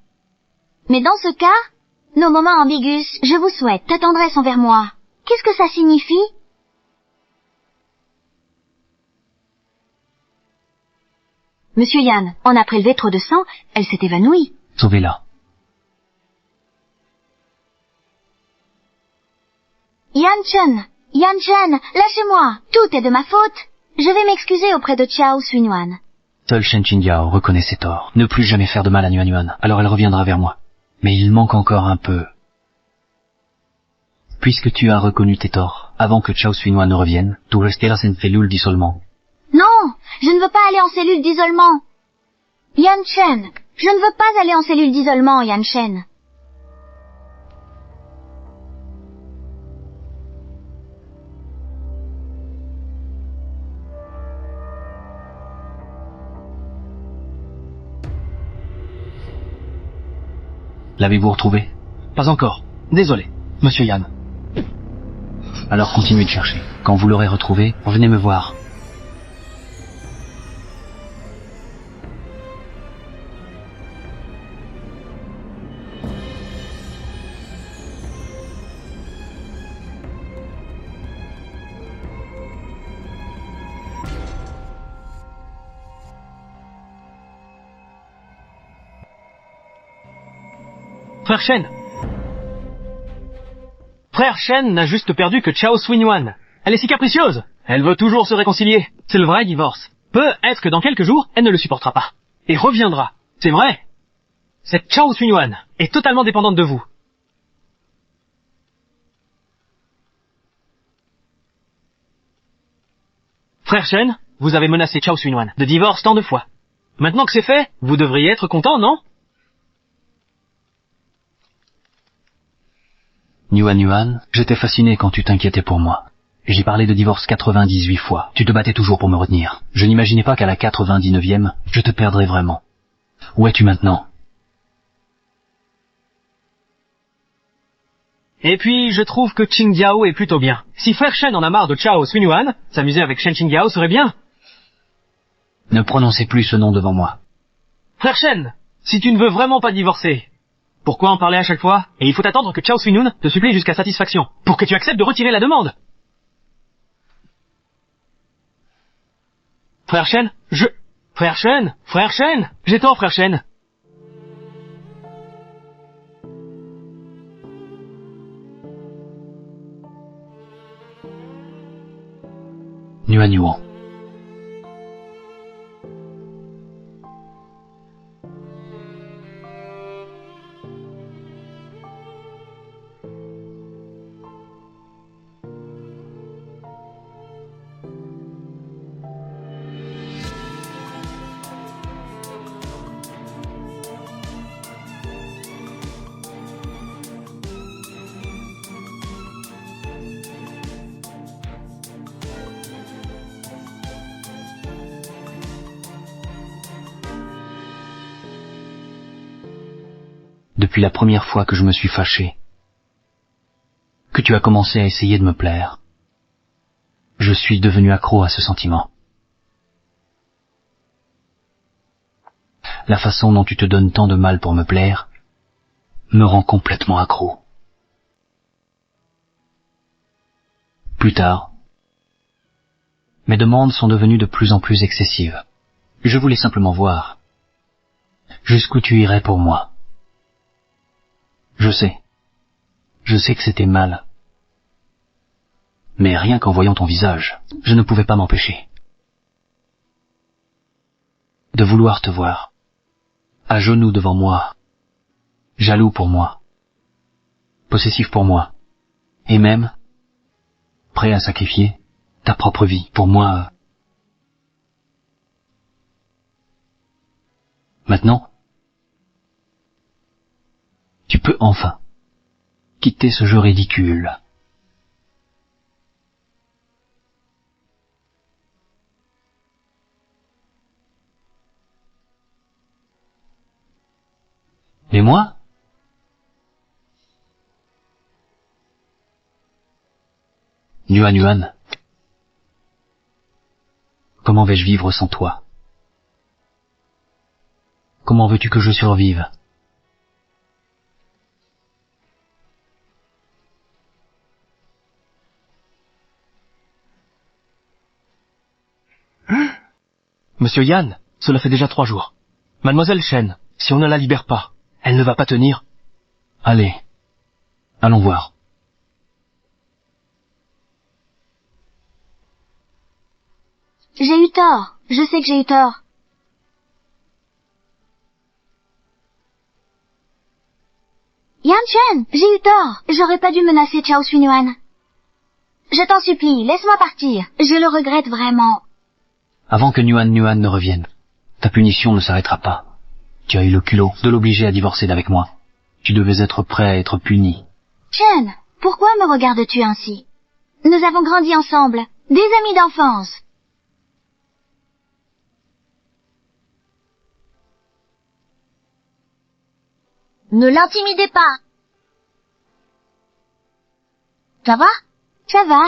Mais dans ce cas, nos moments ambigus, je vous souhaite ta tendresse envers moi. Qu'est-ce que ça signifie? Monsieur Yan, on a prélevé trop de sang, elle s'est évanouie. Sauvez-la. Yan Chen, lâchez-moi, tout est de ma faute. Je vais m'excuser auprès de Chao Suinwan. Seul Shen Qingyao reconnaît ses torts. Ne plus jamais faire de mal à Yuan Yuan, alors elle reviendra vers moi. Mais il manque encore un peu. Puisque tu as reconnu tes torts, avant que Chao Suinwan ne revienne, tu resteras en cellule d'isolement. Non, je ne veux pas aller en cellule d'isolement. Yan Chen, je ne veux pas aller en cellule d'isolement, Yan Chen. L'avez-vous retrouvé? Pas encore. Désolé, Monsieur Yan. Alors continuez de chercher. Quand vous l'aurez retrouvé, venez me voir. Frère Shen. Frère Shen n'a juste perdu que Chao Suinwan. Elle est si capricieuse. Elle veut toujours se réconcilier. C'est le vrai divorce. Peut-être que dans quelques jours, elle ne le supportera pas. Et reviendra. C'est vrai. Cette Chao Suinwan est totalement dépendante de vous. Frère Shen, vous avez menacé Chao Suinwan de divorce tant de fois. Maintenant que c'est fait, vous devriez être content, non? Yuan Yuan, j'étais fasciné quand tu t'inquiétais pour moi. J'ai parlé de divorce 98 fois. Tu te battais toujours pour me retenir. Je n'imaginais pas qu'à la 99e, je te perdrais vraiment. Où es-tu maintenant? Et puis, je trouve que Qingyao est plutôt bien. Si Frère Shen en a marre de Chao Suinwan, s'amuser avec Shen Qingyao serait bien. Ne prononcez plus ce nom devant moi. Frère Shen, si tu ne veux vraiment pas divorcer, pourquoi en parler à chaque fois? Et il faut attendre que Chao Suinun te supplie jusqu'à satisfaction, pour que tu acceptes de retirer la demande. Frère Shen, Frère Shen, j'ai tort, frère Shen. Nuan Yuan. Depuis la première fois que je me suis fâché, que tu as commencé à essayer de me plaire, je suis devenu accro à ce sentiment. La façon dont tu te donnes tant de mal pour me plaire me rend complètement accro. Plus tard, mes demandes sont devenues de plus en plus excessives. Je voulais simplement voir jusqu'où tu irais pour moi. Je sais que c'était mal. Mais rien qu'en voyant ton visage, je ne pouvais pas m'empêcher de vouloir te voir, à genoux devant moi, jaloux pour moi, possessif pour moi, et même prêt à sacrifier ta propre vie pour moi. Maintenant, tu peux enfin quitter ce jeu ridicule. Et moi? Nuan, comment vais-je vivre sans toi? Comment veux-tu que je survive? Monsieur Yan, cela fait déjà 3 jours. Mademoiselle Shen, si on ne la libère pas, elle ne va pas tenir. Allez, allons voir. J'ai eu tort. Je sais que j'ai eu tort. Yan Chen, j'ai eu tort. J'aurais pas dû menacer Chao Xunyuan. Je t'en supplie, laisse-moi partir. Je le regrette vraiment. Avant que Nuan ne revienne, ta punition ne s'arrêtera pas. Tu as eu le culot de l'obliger à divorcer d'avec moi. Tu devais être prêt à être puni. Chen, pourquoi me regardes-tu ainsi? Nous avons grandi ensemble, des amis d'enfance. Ne l'intimidez pas. Ça va? Ça va.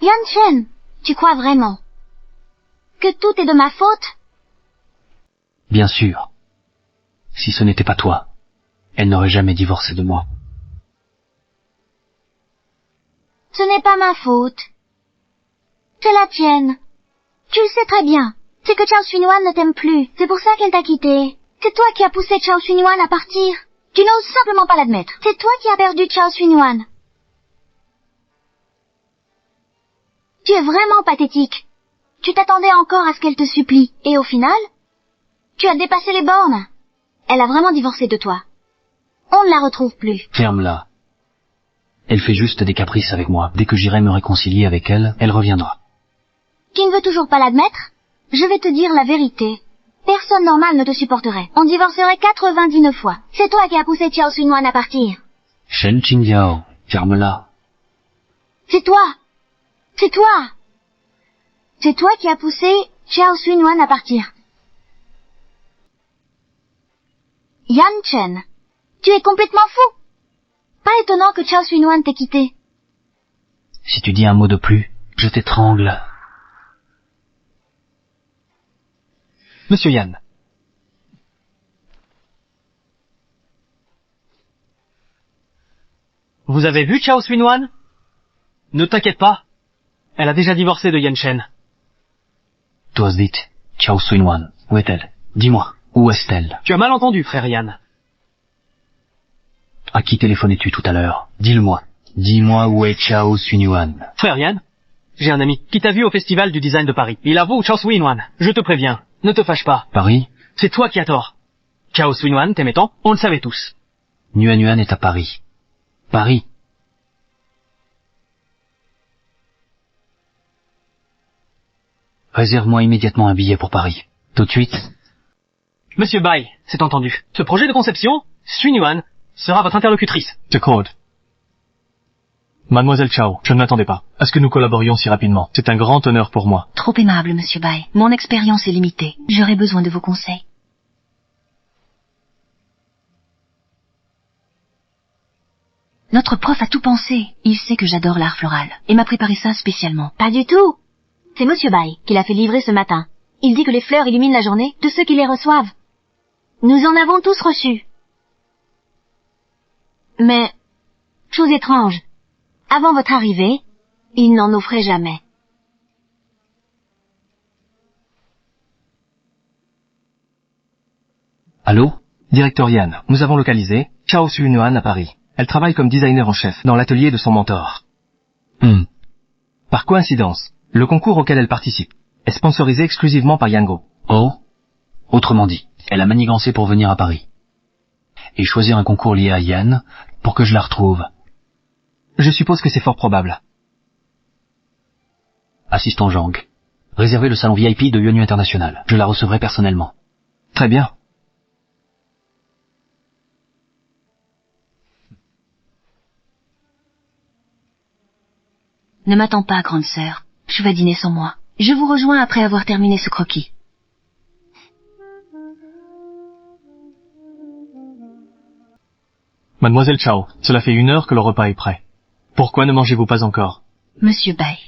Yan Chen, tu crois vraiment que tout est de ma faute? Bien sûr. Si ce n'était pas toi, elle n'aurait jamais divorcé de moi. Ce n'est pas ma faute. C'est la tienne. Tu le sais très bien. C'est que Chao Xunyuan ne t'aime plus. C'est pour ça qu'elle t'a quitté. C'est toi qui as poussé Chao Xunyuan à partir. Tu n'oses simplement pas l'admettre. C'est toi qui as perdu Chao Xunyuan. Tu es vraiment pathétique. Tu t'attendais encore à ce qu'elle te supplie. Et au final, tu as dépassé les bornes. Elle a vraiment divorcé de toi. On ne la retrouve plus. Ferme-la. Elle fait juste des caprices avec moi. Dès que j'irai me réconcilier avec elle, elle reviendra. Tu ne veux toujours pas l'admettre? Je vais te dire la vérité. Personne normale ne te supporterait. On divorcerait 99 fois. C'est toi qui as poussé Chao Xunyuan à partir. Shen Qingyao, ferme-la. C'est toi. C'est toi. C'est toi qui as poussé Chao Xunyuan à partir. Yan Chen, tu es complètement fou. Pas étonnant que Chao Xunyuan t'ait quitté. Si tu dis un mot de plus, je t'étrangle. Monsieur Yan, Vous avez vu Chao Swinwan? Ne t'inquiète pas. Elle a déjà divorcé de Yan Shen. Toi vite. Chao Swinwan. Où est-elle? Dis-moi. Où est-elle? Tu as mal entendu, frère Yan. À qui téléphonais-tu tout à l'heure? Dis-le-moi. Dis-moi où est Chao Swinwan. Frère Yan, j'ai un ami qui t'a vu au festival du design de Paris. Il avoue Chao Swinwan. Je te préviens, ne te fâche pas. Paris? C'est toi qui as tort. Chao Swinwan t'aimait tant, on le savait tous. Nguyen Nguyen est à Paris. Paris. Réserve-moi immédiatement un billet pour Paris. Tout de suite. Monsieur Bai, c'est entendu. Ce projet de conception, Swinwan sera votre interlocutrice. D'accord. Mademoiselle Chao, je ne m'attendais pas à ce que nous collaborions si rapidement. C'est un grand honneur pour moi. Trop aimable, Monsieur Bai. Mon expérience est limitée. J'aurai besoin de vos conseils. Notre prof a tout pensé. Il sait que j'adore l'art floral et m'a préparé ça spécialement. Pas du tout. C'est Monsieur Bai qui l'a fait livrer ce matin. Il dit que les fleurs illuminent la journée de ceux qui les reçoivent. Nous en avons tous reçu. Mais, chose étrange, avant votre arrivée, il n'en offrait jamais. Allô? Directeur Yan, nous avons localisé Chao Swinwan à Paris. Elle travaille comme designer en chef dans l'atelier de son mentor. Par coïncidence, le concours auquel elle participe est sponsorisé exclusivement par Yango. Oh. Autrement dit, elle a manigancé pour venir à Paris. Et choisir un concours lié à Yan pour que je la retrouve. Je suppose que c'est fort probable. Assistant Zhang. Réservez le salon VIP de Yuanyu International. Je la recevrai personnellement. Très bien. Ne m'attends pas, grande sœur. Tu vas dîner sans moi. Je vous rejoins après avoir terminé ce croquis. Mademoiselle Chao, cela fait 1 heure que le repas est prêt. Pourquoi ne mangez-vous pas encore? Monsieur Bai,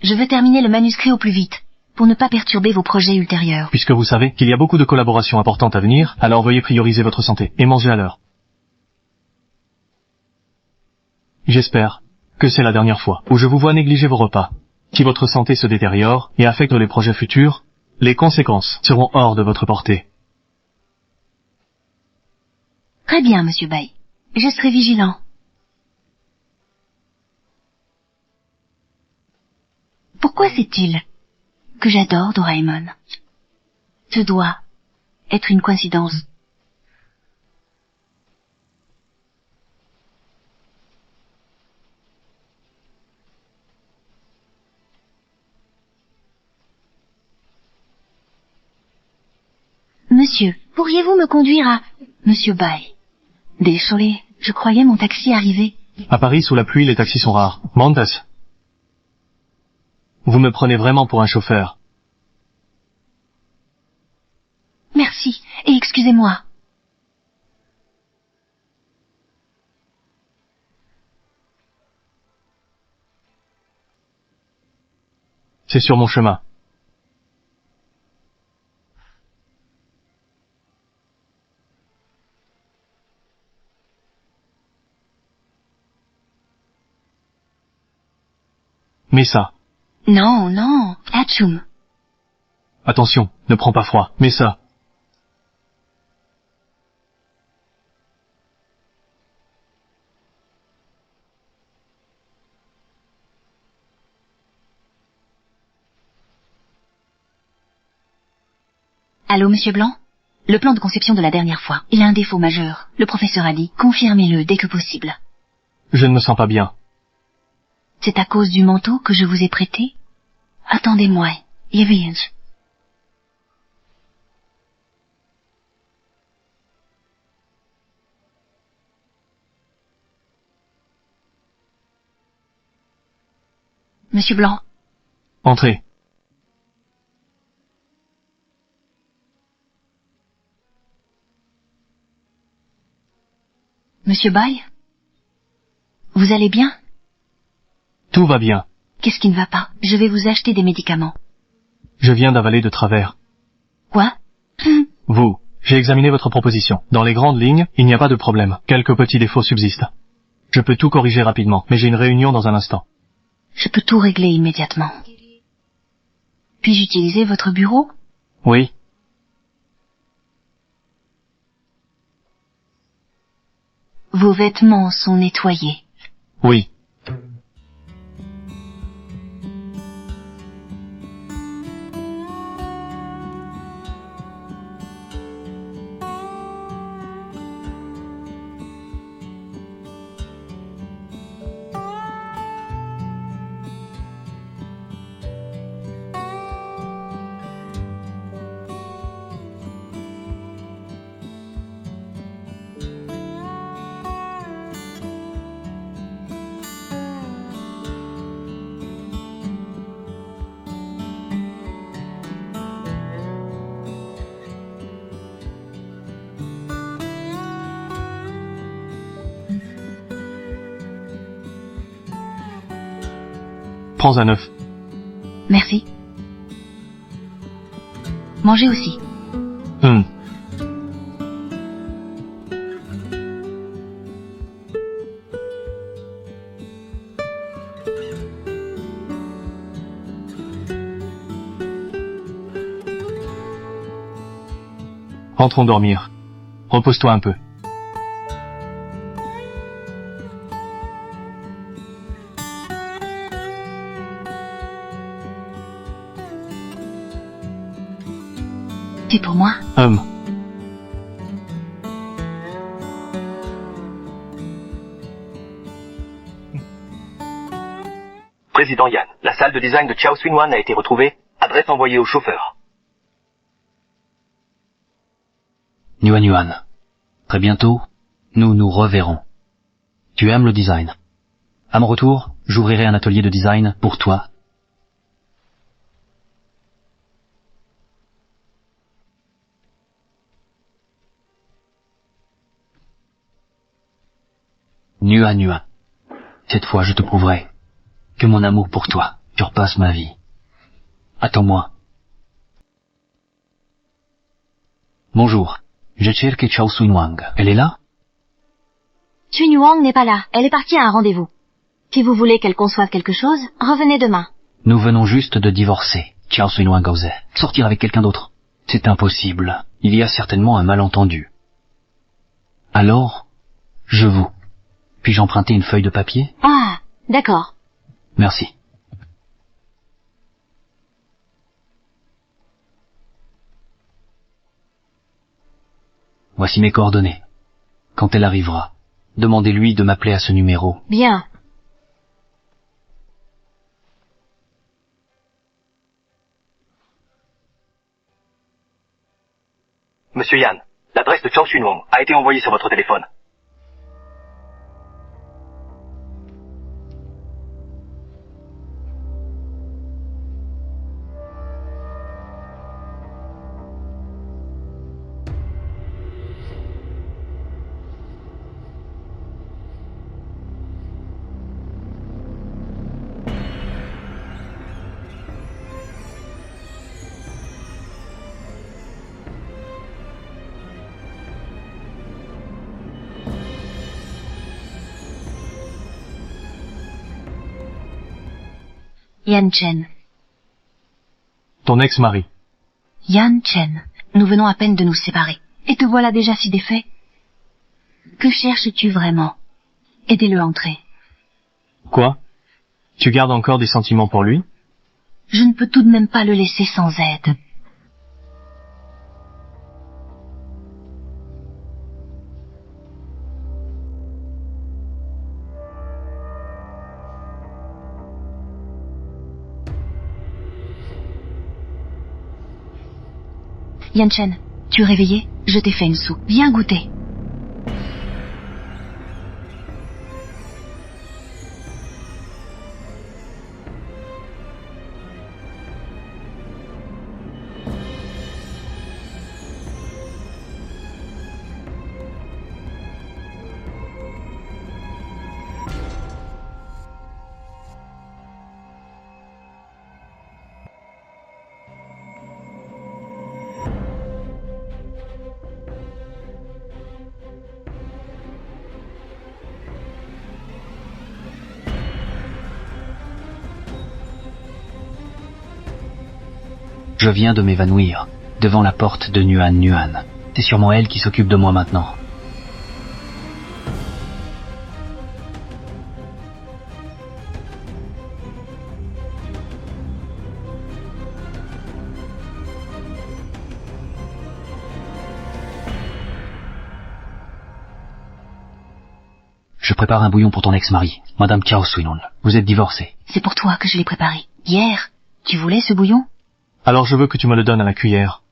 je veux terminer le manuscrit au plus vite, pour ne pas perturber vos projets ultérieurs. Puisque vous savez qu'il y a beaucoup de collaborations importantes à venir, alors veuillez prioriser votre santé et manger à l'heure. J'espère que c'est la dernière fois où je vous vois négliger vos repas. Si votre santé se détériore et affecte les projets futurs, les conséquences seront hors de votre portée. Très bien, Monsieur Bai. Je serai vigilant. Pourquoi sait-il que j'adore Doraemon? Ce doit être une coïncidence. Monsieur, pourriez-vous me conduire à... Monsieur Bai. Désolé, je croyais mon taxi arriver. À Paris, sous la pluie, les taxis sont rares. Montes. Vous me prenez vraiment pour un chauffeur. Merci, et excusez-moi. C'est sur mon chemin. Mais ça. Non, non, Atchoum. Attention, ne prends pas froid. Mais ça. Allô, Monsieur Blanc? Le plan de conception de la dernière fois, il a un défaut majeur. Le professeur a dit, confirmez-le dès que possible. Je ne me sens pas bien. C'est à cause du manteau que je vous ai prêté? Attendez-moi, Yevins. Monsieur Blanc, Entrez. Monsieur Bai? Vous allez bien? Tout va bien. Qu'est-ce qui ne va pas? Je vais vous acheter des médicaments. Je viens d'avaler de travers. Quoi? Vous, J'ai examiné votre proposition. Dans les grandes lignes, il n'y a pas de problème. Quelques petits défauts subsistent. Je peux tout corriger rapidement, mais j'ai une réunion dans un instant. Je peux tout régler immédiatement. Puis-je utiliser votre bureau? Oui. Vos vêtements sont nettoyés. Oui. Prends un œuf. Merci. Mangez aussi. Entrons dormir. Repose-toi un peu. C'est pour moi? Président Yan, la salle de design de Chao Swin-Wan a été retrouvée. Adresse envoyée au chauffeur. Yuan Yuan. Très bientôt, nous nous reverrons. Tu aimes le design. À mon retour, j'ouvrirai un atelier de design pour toi. Yuan Yuan. Cette fois, je te prouverai que mon amour pour toi surpasse ma vie. Attends-moi. Bonjour. Je cherche Chao Swin-Wang. Elle est là? Chun Wang n'est pas là. Elle est partie à un rendez-vous. Si vous voulez qu'elle conçoive quelque chose, revenez demain. Nous venons juste de divorcer. Chao Swin-Wang osait sortir avec quelqu'un d'autre. C'est impossible. Il y a certainement un malentendu. Alors, je vous. Puis-je emprunter une feuille de papier? Ah, d'accord. Merci. Voici mes coordonnées. Quand elle arrivera, demandez-lui de m'appeler à ce numéro. Bien. Monsieur Yan, l'adresse de Chao Swin-Wang a été envoyée sur votre téléphone. Yan Chen. Ton ex-mari. Yan Chen. Nous venons à peine de nous séparer. Et te voilà déjà si défait. Que cherches-tu vraiment? Aidez-le à entrer. Quoi? Tu gardes encore des sentiments pour lui? Je ne peux tout de même pas le laisser sans aide. Yan Chen, tu es réveillé? Je t'ai fait une soupe. Viens goûter. Je viens de m'évanouir devant la porte de Nuan Nuan. C'est sûrement elle qui s'occupe de moi maintenant. Je prépare un bouillon pour ton ex-mari, Madame Chao Suinun. Vous êtes divorcée. C'est pour toi que je l'ai préparé. Hier, tu voulais ce bouillon? Alors je veux que tu me le donnes à la cuillère.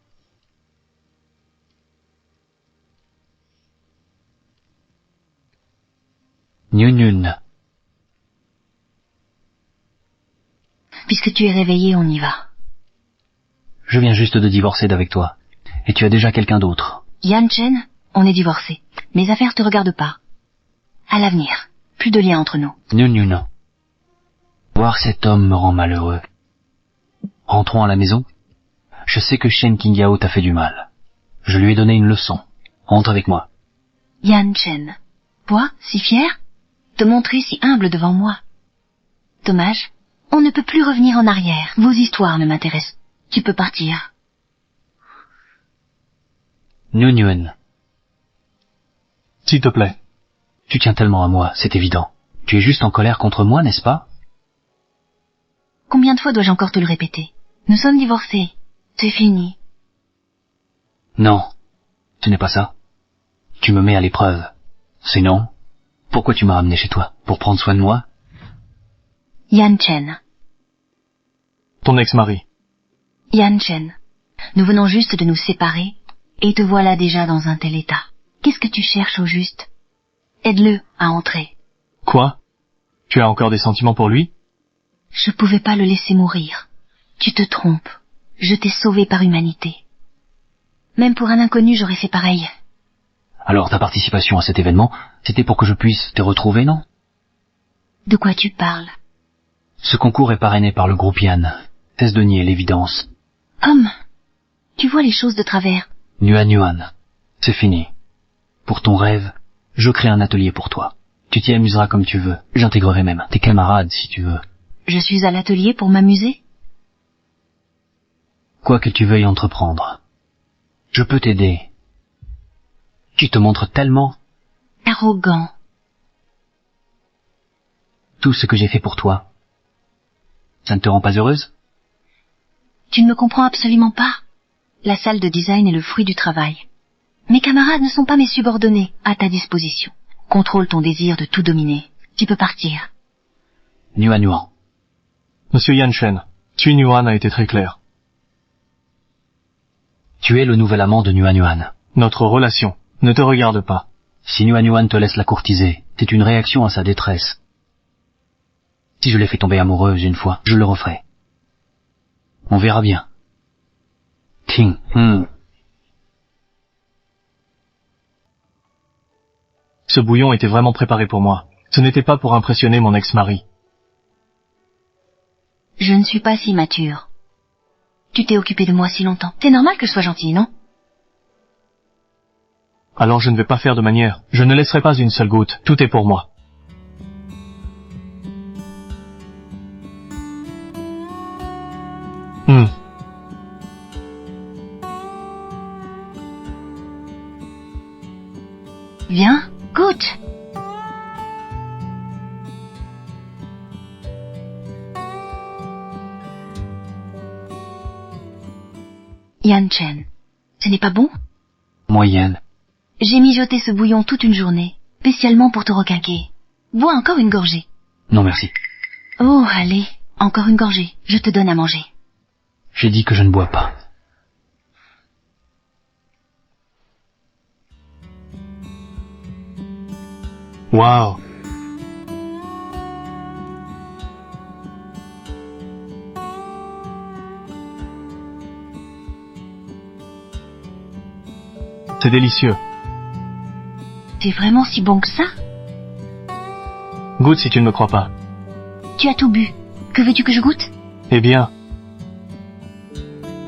Nyun Nyun. Puisque tu es réveillé, on y va. Je viens juste de divorcer d'avec toi. Et tu as déjà quelqu'un d'autre. Yan Chen, on est divorcés. Mes affaires te regardent pas. À l'avenir, plus de lien entre nous. Nyun Nyun. Voir cet homme me rend malheureux. Rentrons à la maison. Je sais que Shen Qingyao t'a fait du mal. Je lui ai donné une leçon. Entre avec moi. Yan Chen, toi, si fier? Te montrer si humble devant moi. Dommage, on ne peut plus revenir en arrière. Vos histoires ne m'intéressent. Tu peux partir. Nyun Nyun. S'il te plaît. Tu tiens tellement à moi, c'est évident. Tu es juste en colère contre moi, n'est-ce pas? Combien de fois dois-je encore te le répéter? Nous sommes divorcés. C'est fini. Non, ce n'est pas ça. Tu me mets à l'épreuve. Sinon, pourquoi tu m'as ramené chez toi? Pour prendre soin de moi? Yan Chen. Ton ex-mari. Yan Chen. Nous venons juste de nous séparer, et te voilà déjà dans un tel état. Qu'est-ce que tu cherches au juste? Aide-le à entrer. Quoi? Tu as encore des sentiments pour lui? Je pouvais pas le laisser mourir. Tu te trompes. Je t'ai sauvé par humanité. Même pour un inconnu, j'aurais fait pareil. Alors ta participation à cet événement, c'était pour que je puisse te retrouver, non? De quoi tu parles? Ce concours est parrainé par le groupe Yan. Cesse de nier l'évidence. Homme, tu vois les choses de travers. Nuan Nuan, c'est fini. Pour ton rêve, je crée un atelier pour toi. Tu t'y amuseras comme tu veux. J'intégrerai même tes camarades si tu veux. Je suis à l'atelier pour m'amuser? Quoi que tu veuilles entreprendre, je peux t'aider. Tu te montres tellement Arrogant. tout ce que j'ai fait pour toi. Ça ne te rend pas heureuse? Tu ne me comprends absolument pas. La salle de design est le fruit du travail. Mes camarades ne sont pas mes subordonnés, à ta disposition. Contrôle ton désir de tout dominer. Tu peux partir. Nuan Nuan. Monsieur Yan Chen, Cui Nuan a été très clair. Tu es le nouvel amant de Nuan Nuan. Notre relation ne te regarde pas. Si Nuan Nuan te laisse la courtiser, c'est une réaction à sa détresse. Si je l'ai fait tomber amoureuse une fois, je le referai. On verra bien. Ting. Ce bouillon était vraiment préparé pour moi. Ce n'était pas pour impressionner mon ex-mari. Je ne suis pas si mature. Tu t'es occupé de moi si longtemps. C'est normal que je sois gentille, non? Alors je ne vais pas faire de manière. Je ne laisserai pas une seule goutte. Tout est pour moi. Viens, goûte. Yan Chen, ce n'est pas bon? Moyenne. J'ai mijoté ce bouillon toute une journée, spécialement pour te requinquer. Bois encore une gorgée. Non merci. Oh, allez, encore une gorgée. Je te donne à manger. J'ai dit que je ne bois pas. Waouh! C'est délicieux. C'est vraiment si bon que ça? Goûte si tu ne me crois pas. Tu as tout bu. Que veux-tu que je goûte? Eh bien,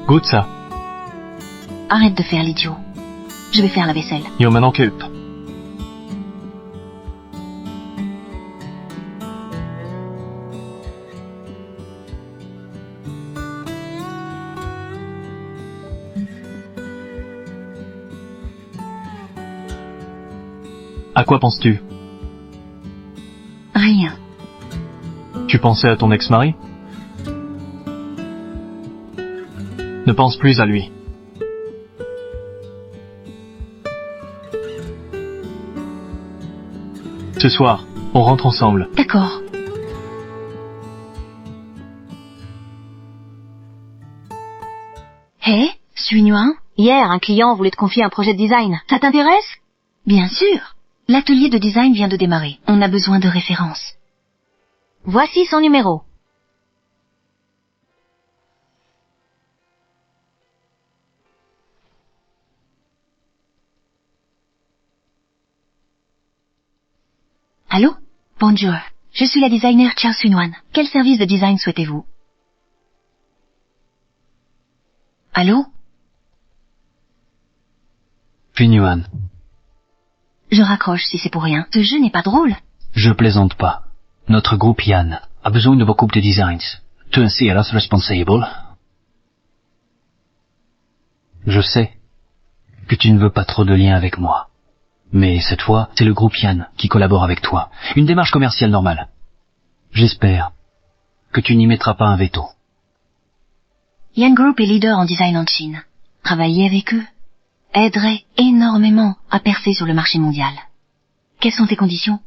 goûte ça. Arrête de faire l'idiot. Je vais faire la vaisselle. Je m'en occupe. À quoi penses-tu? Rien. Tu pensais à ton ex-mari? Ne pense plus à lui. Ce soir, on rentre ensemble. D'accord. Hé, Suinuan? Hier, un client voulait te confier un projet de design. Ça t'intéresse? Bien sûr. L'atelier de design vient de démarrer. On a besoin de références. Voici son numéro. Allô? Bonjour. Je suis la designer Chao Suinuan. Quel service de design souhaitez-vous? Allô? Suinuan, Je raccroche si c'est pour rien. Ce jeu n'est pas drôle. je plaisante pas. Notre groupe Yann a besoin de beaucoup de designs. Tu en seras responsable. Je sais que tu ne veux pas trop de liens avec moi. Mais cette fois, c'est le groupe Yann qui collabore avec toi. Une démarche commerciale normale. J'espère que tu n'y mettras pas un veto. Yan Group est leader en design en Chine. Travailler avec eux aiderait énormément à percer sur le marché mondial. Quelles sont tes conditions?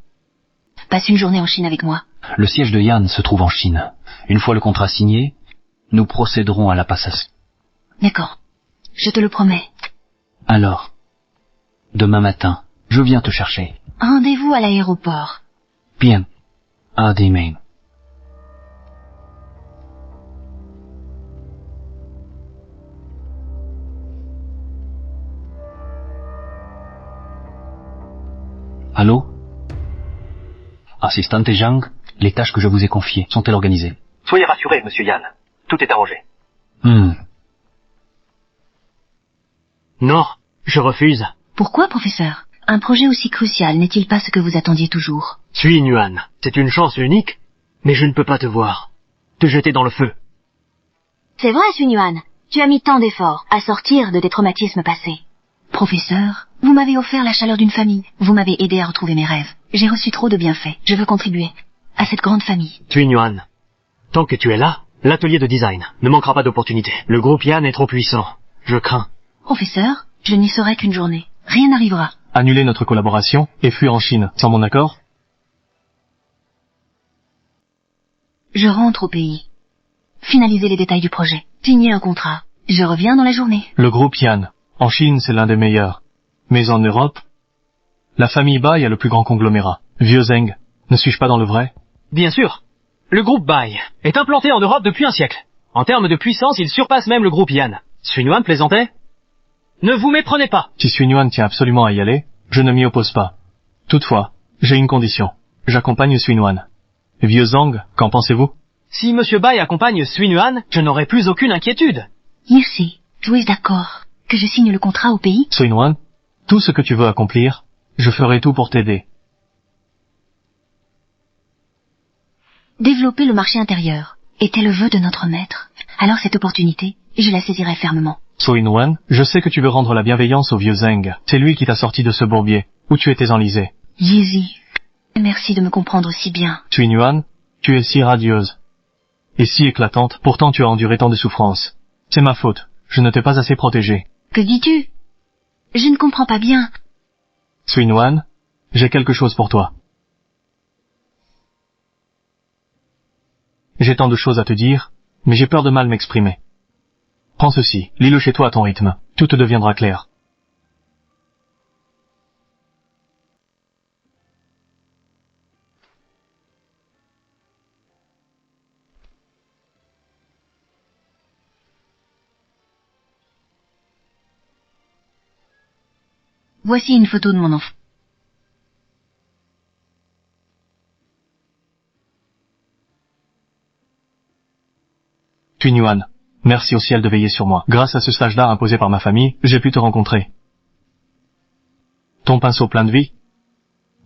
Passe une journée en Chine avec moi. Le siège de Yann se trouve en Chine. Une fois le contrat signé, nous procéderons à la passation. D'accord. Je te le promets. Alors, demain matin, je viens te chercher. Rendez-vous à l'aéroport. Bien. À demain. Allô? Assistante Zhang, les tâches que je vous ai confiées, sont-elles organisées? Soyez rassuré, monsieur Yann. Tout est arrangé. Non, je refuse. Pourquoi, professeur? Un projet aussi crucial n'est-il pas ce que vous attendiez toujours? Suis Nuan. C'est une chance unique, mais je ne peux pas te voir. Te jeter dans le feu. C'est vrai, Suinuan. Tu as mis tant d'efforts à sortir de tes traumatismes passés. Professeur, vous m'avez offert la chaleur d'une famille. Vous m'avez aidé à retrouver mes rêves. J'ai reçu trop de bienfaits. Je veux contribuer à cette grande famille. Suis Nuan. Tant que tu es là, l'atelier de design ne manquera pas d'opportunités. Le groupe Yann est trop puissant. Je crains. Professeur, je n'y serai qu'une journée. Rien n'arrivera. Annuler notre collaboration et fuir en Chine, sans mon accord? Je rentre au pays. Finaliser les détails du projet. Signer un contrat. Je reviens dans la journée. Le groupe Yann. En Chine, c'est l'un des meilleurs. Mais en Europe, la famille Bai a le plus grand conglomérat. Vieux Zeng, ne suis-je pas dans le vrai? Bien sûr. Le groupe Bai est implanté en Europe depuis un siècle. En termes de puissance, il surpasse même le groupe Yann. Suinuan plaisantait? Ne vous méprenez pas. Si Suinuan tient absolument à y aller, je ne m'y oppose pas. Toutefois, j'ai une condition. J'accompagne Suinuan. Vieux Zhang, qu'en pensez-vous? Si Monsieur Bai accompagne Suinuan, je n'aurai plus aucune inquiétude. Merci. Vous êtes d'accord que je signe le contrat au pays? Suinuan, tout ce que tu veux accomplir, je ferai tout pour t'aider. Développer le marché intérieur était le vœu de notre maître. Alors cette opportunité, je la saisirai fermement. Suinuan, je sais que tu veux rendre la bienveillance au vieux Zeng. C'est lui qui t'a sorti de ce bourbier, où tu étais enlisé. Yezi, merci de me comprendre si bien. Suinuan, tu es si radieuse. Et si éclatante, pourtant tu as enduré tant de souffrances. C'est ma faute, je ne t'ai pas assez protégé. Que dis-tu? Je ne comprends pas bien. Suinuan, j'ai quelque chose pour toi. J'ai tant de choses à te dire, mais j'ai peur de mal m'exprimer. Prends ceci, lis-le chez toi à ton rythme. Tout te deviendra clair. Voici une photo de mon enfant. Suinuan, merci au ciel de veiller sur moi. Grâce à ce stage d'art imposé par ma famille, j'ai pu te rencontrer. Ton pinceau plein de vie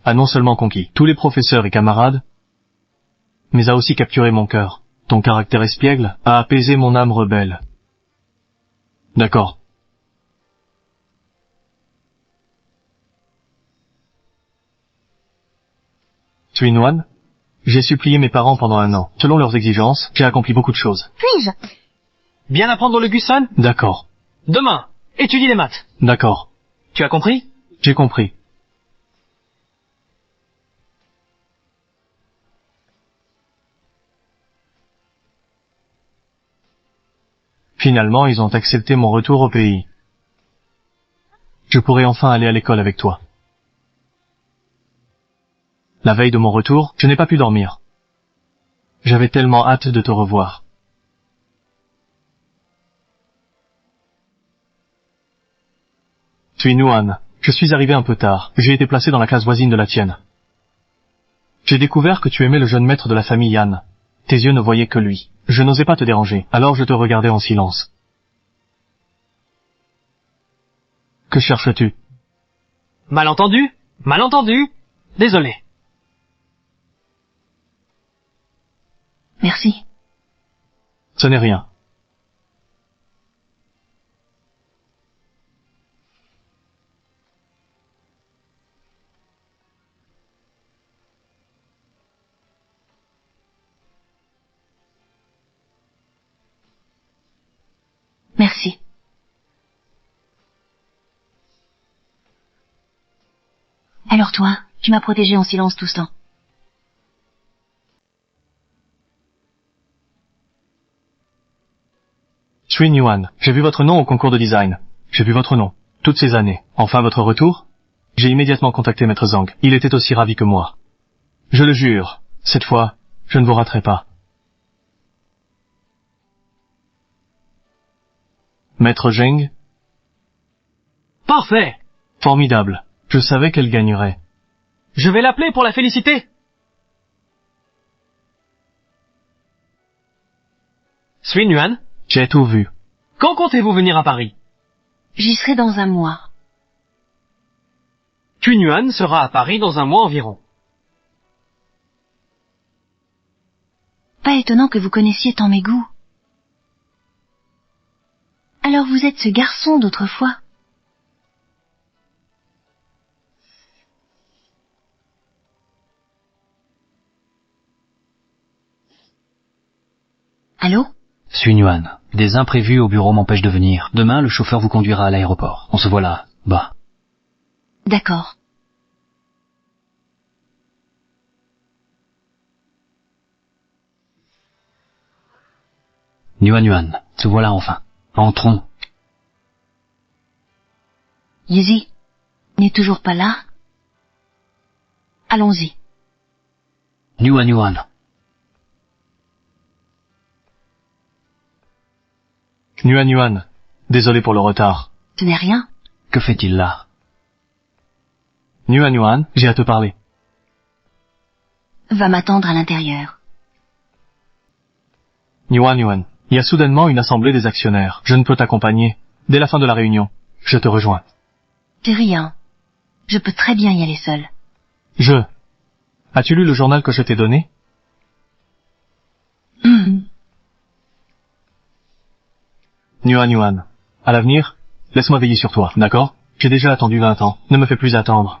a non seulement conquis tous les professeurs et camarades, mais a aussi capturé mon cœur. Ton caractère espiègle a apaisé mon âme rebelle. D'accord. Twin j'ai supplié mes parents pendant 1 an. Selon leurs exigences, j'ai accompli beaucoup de choses. Puis-je? Bien apprendre le Gusson? D'accord. Demain, étudie les maths. D'accord. Tu as compris? J'ai compris. Finalement, ils ont accepté mon retour au pays. Je pourrai enfin aller à l'école avec toi. La veille de mon retour, je n'ai pas pu dormir. J'avais tellement hâte de te revoir. Twin, je suis arrivé un peu tard. J'ai été placé dans la classe voisine de la tienne. J'ai découvert que tu aimais le jeune maître de la famille Yan. Tes yeux ne voyaient que lui. Je n'osais pas te déranger, alors je te regardais en silence. Que cherches-tu? Malentendu? Malentendu? Désolé. Merci. Ce n'est rien. Merci. Alors toi, tu m'as protégé en silence tout ce temps. Twin Yuan, j'ai vu votre nom au concours de design. J'ai vu votre nom. Toutes ces années. Enfin votre retour? J'ai immédiatement contacté Maître Zhang. Il était aussi ravi que moi. Je le jure, cette fois, je ne vous raterai pas. Maître Zheng? Parfait. Formidable. Je savais qu'elle gagnerait. Je vais l'appeler pour la féliciter. Swin Yuan, J'ai tout vu. quand comptez-vous venir à Paris? J'y serai dans 1 mois. Twin Yuan sera à Paris dans 1 mois environ. Pas étonnant que vous connaissiez tant mes goûts. Alors vous êtes ce garçon d'autrefois. Allô? Swin Yuan, des imprévus au bureau m'empêchent de venir. Demain, le chauffeur vous conduira à l'aéroport. On se voit là, bas. D'accord. Yuan, te voilà enfin. Entrons. Yuzi n'est toujours pas là? Allons-y. Yuan. Yuan, désolé pour le retard. Ce n'est rien. Que fait-il là? Yuan, j'ai à te parler. Va m'attendre à l'intérieur. Yuan, il y a soudainement une assemblée des actionnaires. Je ne peux t'accompagner. Dès la fin de la réunion, je te rejoins. C'est rien. Je peux très bien y aller seule. As-tu lu le journal que je t'ai donné? Yuan, à l'avenir, laisse-moi veiller sur toi, d'accord? J'ai déjà attendu 20 ans. Ne me fais plus attendre.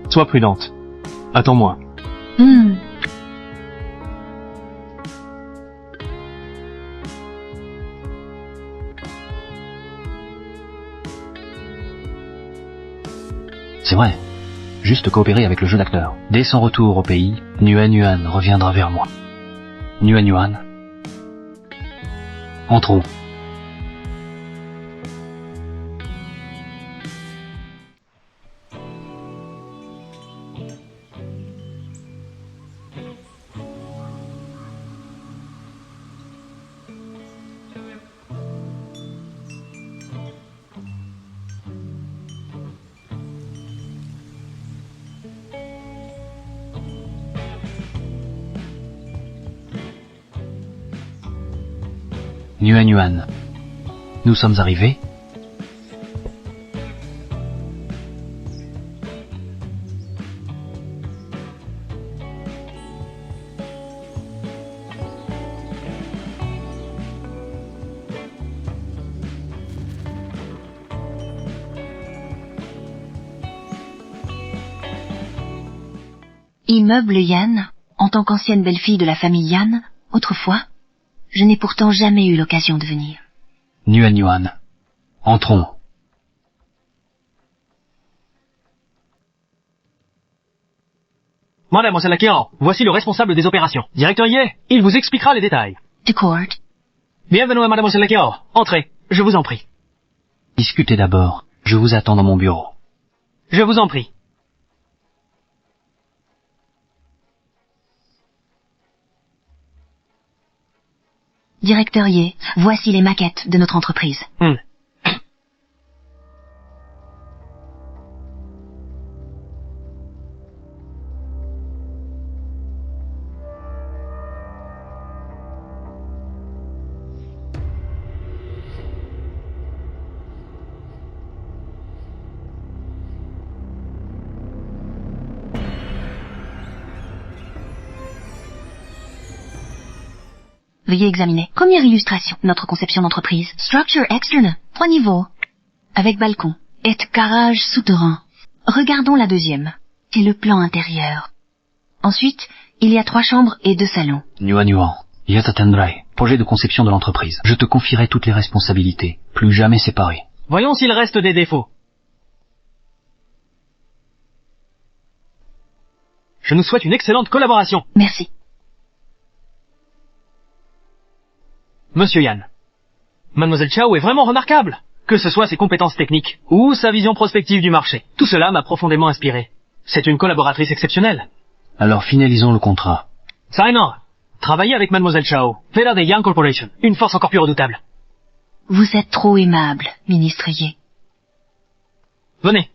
Sois prudente. Attends-moi. C'est vrai. Juste coopérer avec le jeu d'acteur. Dès son retour au pays, Yuan reviendra vers moi. Yuan. Entrons. Yuan. Nous sommes arrivés. Immeuble Yan, en tant qu'ancienne belle-fille de la famille Yan, autrefois, je n'ai pourtant jamais eu l'occasion de venir. Nguyen Yuan. Entrons. Mademoiselle Akira, voici le responsable des opérations. Directeur Ye, il vous expliquera les détails. De court. Bienvenue à Mademoiselle Akira. Entrez, je vous en prie. Discutez d'abord. Je vous attends dans mon bureau. Je vous en prie. Directeur Ye, voici les maquettes de notre entreprise. Veuillez examiner. Première illustration, notre conception d'entreprise. Structure externe, 3 niveaux. Avec balcon et garage souterrain. Regardons la deuxième. C'est le plan intérieur. Ensuite, il y a 3 chambres et 2 salons. Nguyen Yuan. Yatatendrai. Projet de conception de l'entreprise. Je te confierai toutes les responsabilités. Plus jamais séparés. Voyons s'il reste des défauts. Je nous souhaite une excellente collaboration. Merci. Monsieur Yan. Mademoiselle Chao est vraiment remarquable. Que ce soit ses compétences techniques ou sa vision prospective du marché. Tout cela m'a profondément inspiré. C'est une collaboratrice exceptionnelle. Alors finalisons le contrat. Sign-on. Travailler avec Mademoiselle Chao. Vera de Yang Corporation. Une force encore plus redoutable. Vous êtes trop aimable, ministre Ye. Venez.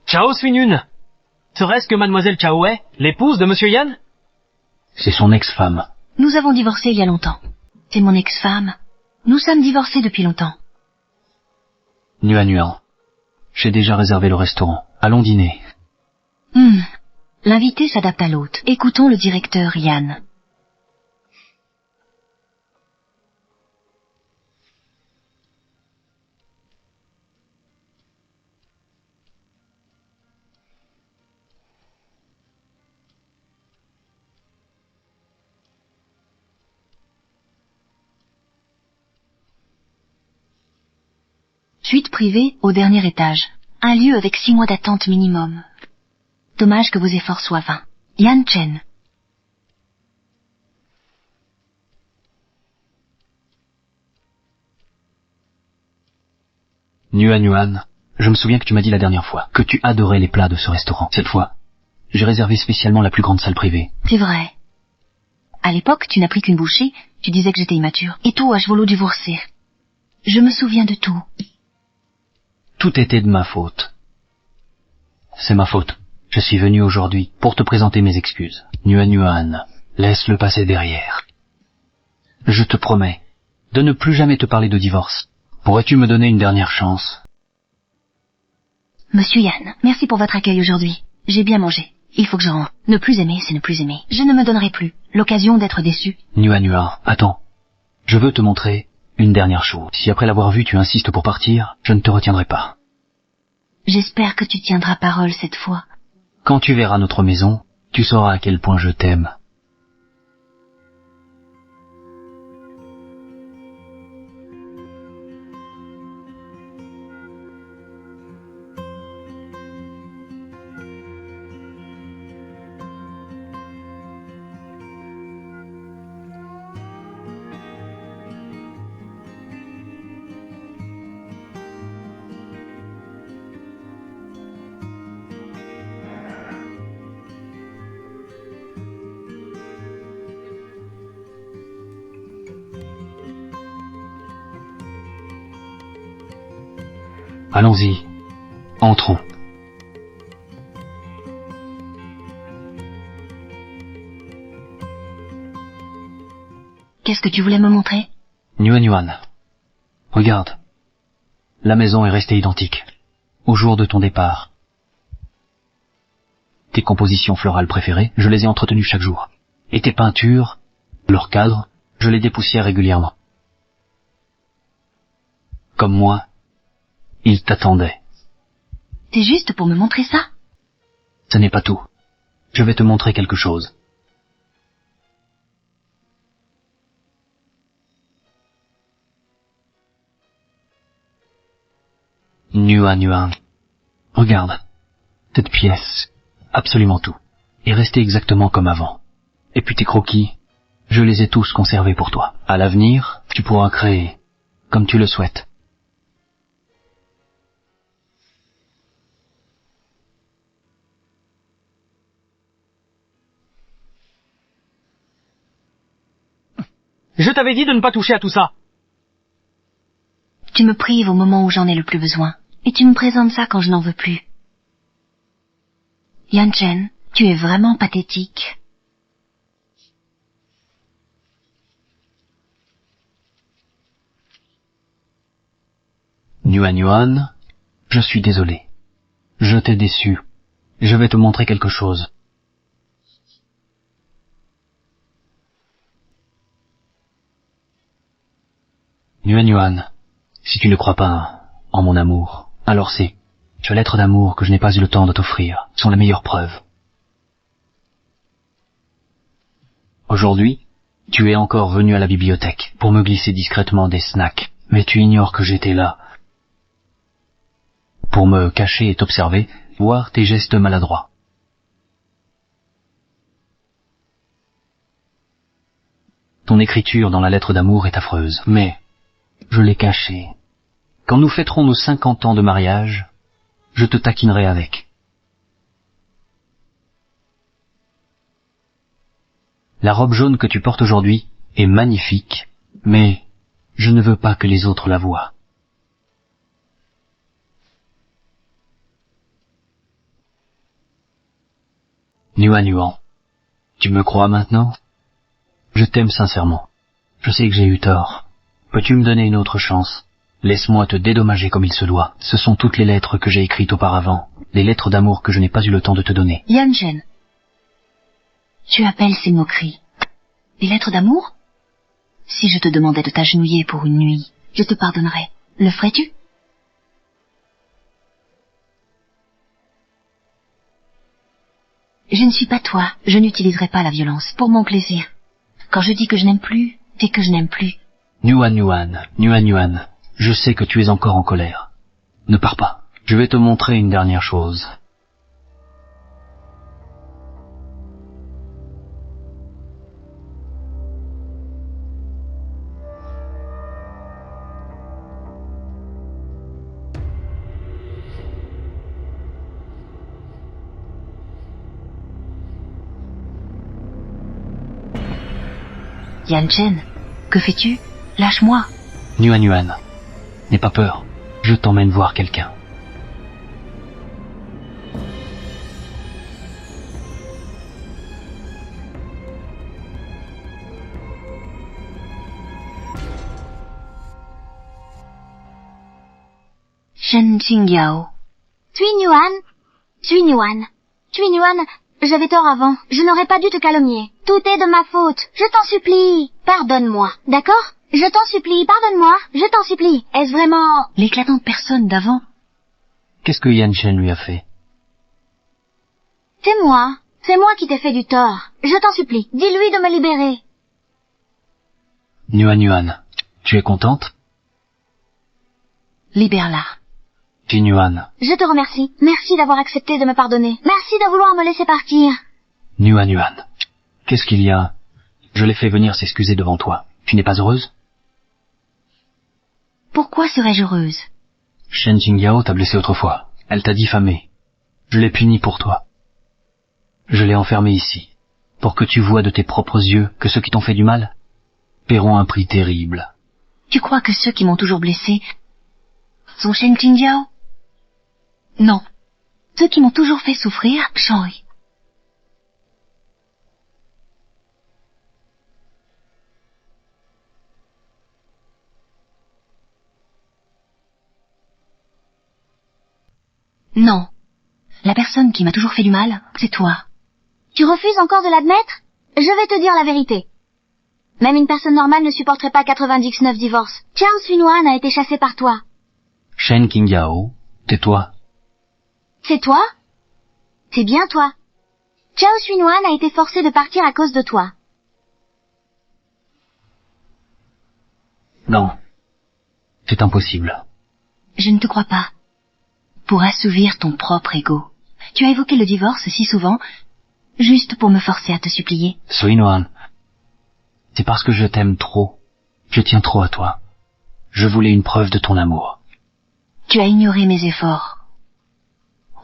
Chao Swin-Yun. Serait-ce que Mademoiselle Chao est l'épouse de Monsieur Yan? C'est son ex-femme. Nous avons divorcé il y a longtemps. C'est mon ex-femme. Nous sommes divorcés depuis longtemps. Nguyen Yuan. J'ai déjà réservé le restaurant. Allons dîner. L'invité s'adapte à l'hôte. Écoutons le directeur Yan. Suite privée au dernier étage. Un lieu avec 6 mois d'attente minimum. Dommage que vos efforts soient vains. Yan Chen. Nguyen Yuan. Je me souviens que tu m'as dit la dernière fois que tu adorais les plats de ce restaurant. Cette fois, j'ai réservé spécialement la plus grande salle privée. C'est vrai. À l'époque, tu n'as pris qu'une bouchée, tu disais que j'étais immature. Et toi, je volo divorcé. Je me souviens de tout. Tout était de ma faute. C'est ma faute. Je suis venu aujourd'hui pour te présenter mes excuses. Nguyen Yuan, laisse le passé derrière. Je te promets de ne plus jamais te parler de divorce. Pourrais-tu me donner une dernière chance? Monsieur Yan, merci pour votre accueil aujourd'hui. J'ai bien mangé. Il faut que je rentre. Ne plus aimer, c'est ne plus aimer. Je ne me donnerai plus l'occasion d'être déçu. Nguyen Yuan, attends. Je veux te montrer une dernière chose. Si après l'avoir vu tu insistes pour partir, je ne te retiendrai pas. J'espère que tu tiendras parole cette fois. Quand tu verras notre maison, tu sauras à quel point je t'aime. Allons-y. Entrons. Qu'est-ce que tu voulais me montrer? Nguyen Yuan. Regarde. La maison est restée identique. Au jour de ton départ. Tes compositions florales préférées, je les ai entretenues chaque jour. Et tes peintures, leur cadre, Je les dépoussière régulièrement. Comme moi, ils t'attendaient. C'est juste pour me montrer ça? Ce n'est pas tout. Je vais te montrer quelque chose. Nuan. Regarde. Cette pièce. Absolument tout. Est restée exactement comme avant. Et puis tes croquis, je les ai tous conservés pour toi. À l'avenir, tu pourras créer comme tu le souhaites. Je t'avais dit de ne pas toucher à tout ça. Tu me prives au moment où j'en ai le plus besoin. Et tu me présentes ça quand je n'en veux plus. Yanchen, tu es vraiment pathétique. Nuan, je suis désolé. Je t'ai déçu. Je vais te montrer quelque chose. Nuan, si tu ne crois pas en mon amour, alors ces lettres d'amour que je n'ai pas eu le temps de t'offrir sont la meilleure preuve. Aujourd'hui, tu es encore venu à la bibliothèque pour me glisser discrètement des snacks, mais tu ignores que j'étais là pour me cacher et t'observer, voir tes gestes maladroits. Ton écriture dans la lettre d'amour est affreuse, mais je l'ai cachée. Quand nous fêterons nos 50 ans de mariage, je te taquinerai avec. La robe jaune que tu portes aujourd'hui est magnifique, mais je ne veux pas que les autres la voient. Nuan, tu me crois maintenant? Je t'aime sincèrement. Je sais que j'ai eu tort. Peux-tu me donner une autre chance? Laisse-moi te dédommager comme il se doit. Ce sont toutes les lettres que j'ai écrites auparavant, les lettres d'amour que je n'ai pas eu le temps de te donner. Yanchen, tu appelles ces moqueries des lettres d'amour? Si je te demandais de t'agenouiller pour une nuit, je te pardonnerais. Le ferais-tu? Je ne suis pas toi, je n'utiliserai pas la violence, pour mon plaisir. Quand je dis que je n'aime plus, c'est que je n'aime plus. Nuan, je sais que tu es encore en colère. Ne pars pas, je vais te montrer une dernière chose. Yanchen, que fais-tu? Lâche-moi. Nuan, n'aie pas peur, je t'emmène voir quelqu'un. Shen Qingyao. Tu es Nuan, j'avais tort avant. Je n'aurais pas dû te calomnier. Tout est de ma faute. Je t'en supplie. Pardonne-moi. D'accord? Je t'en supplie, pardonne-moi. Je t'en supplie. Est-ce vraiment... L'éclatante personne d'avant. Qu'est-ce que Yanchen lui a fait? C'est moi. C'est moi qui t'ai fait du tort. Je t'en supplie. Dis-lui de me libérer. Nuan, tu es contente? Libère-la. Nuan. Je te remercie. Merci d'avoir accepté de me pardonner. Merci de vouloir me laisser partir. Nuan. Qu'est-ce qu'il y a? Je l'ai fait venir s'excuser devant toi. Tu n'es pas heureuse? Pourquoi serais-je heureuse? Shen Qingyao t'a blessé autrefois. Elle t'a diffamé. Je l'ai puni pour toi. Je l'ai enfermé ici, pour que tu vois de tes propres yeux que ceux qui t'ont fait du mal paieront un prix terrible. Tu crois que ceux qui m'ont toujours blessé sont Shen Qingyao? Non. Ceux qui m'ont toujours fait souffrir, Choi. Non. La personne qui m'a toujours fait du mal, c'est toi. Tu refuses encore de l'admettre? Je vais te dire la vérité. Même une personne normale ne supporterait pas 99 divorces. Chao Sunuan a été chassé par toi. Shen Qingyao, tais-toi. C'est toi? C'est bien toi. Chao Sunuan a été forcé de partir à cause de toi. Non. C'est impossible. Je ne te crois pas. Pour assouvir ton propre ego, tu as évoqué le divorce si souvent, juste pour me forcer à te supplier. Suinuan, c'est parce que je t'aime trop. Je tiens trop à toi. Je voulais une preuve de ton amour. Tu as ignoré mes efforts.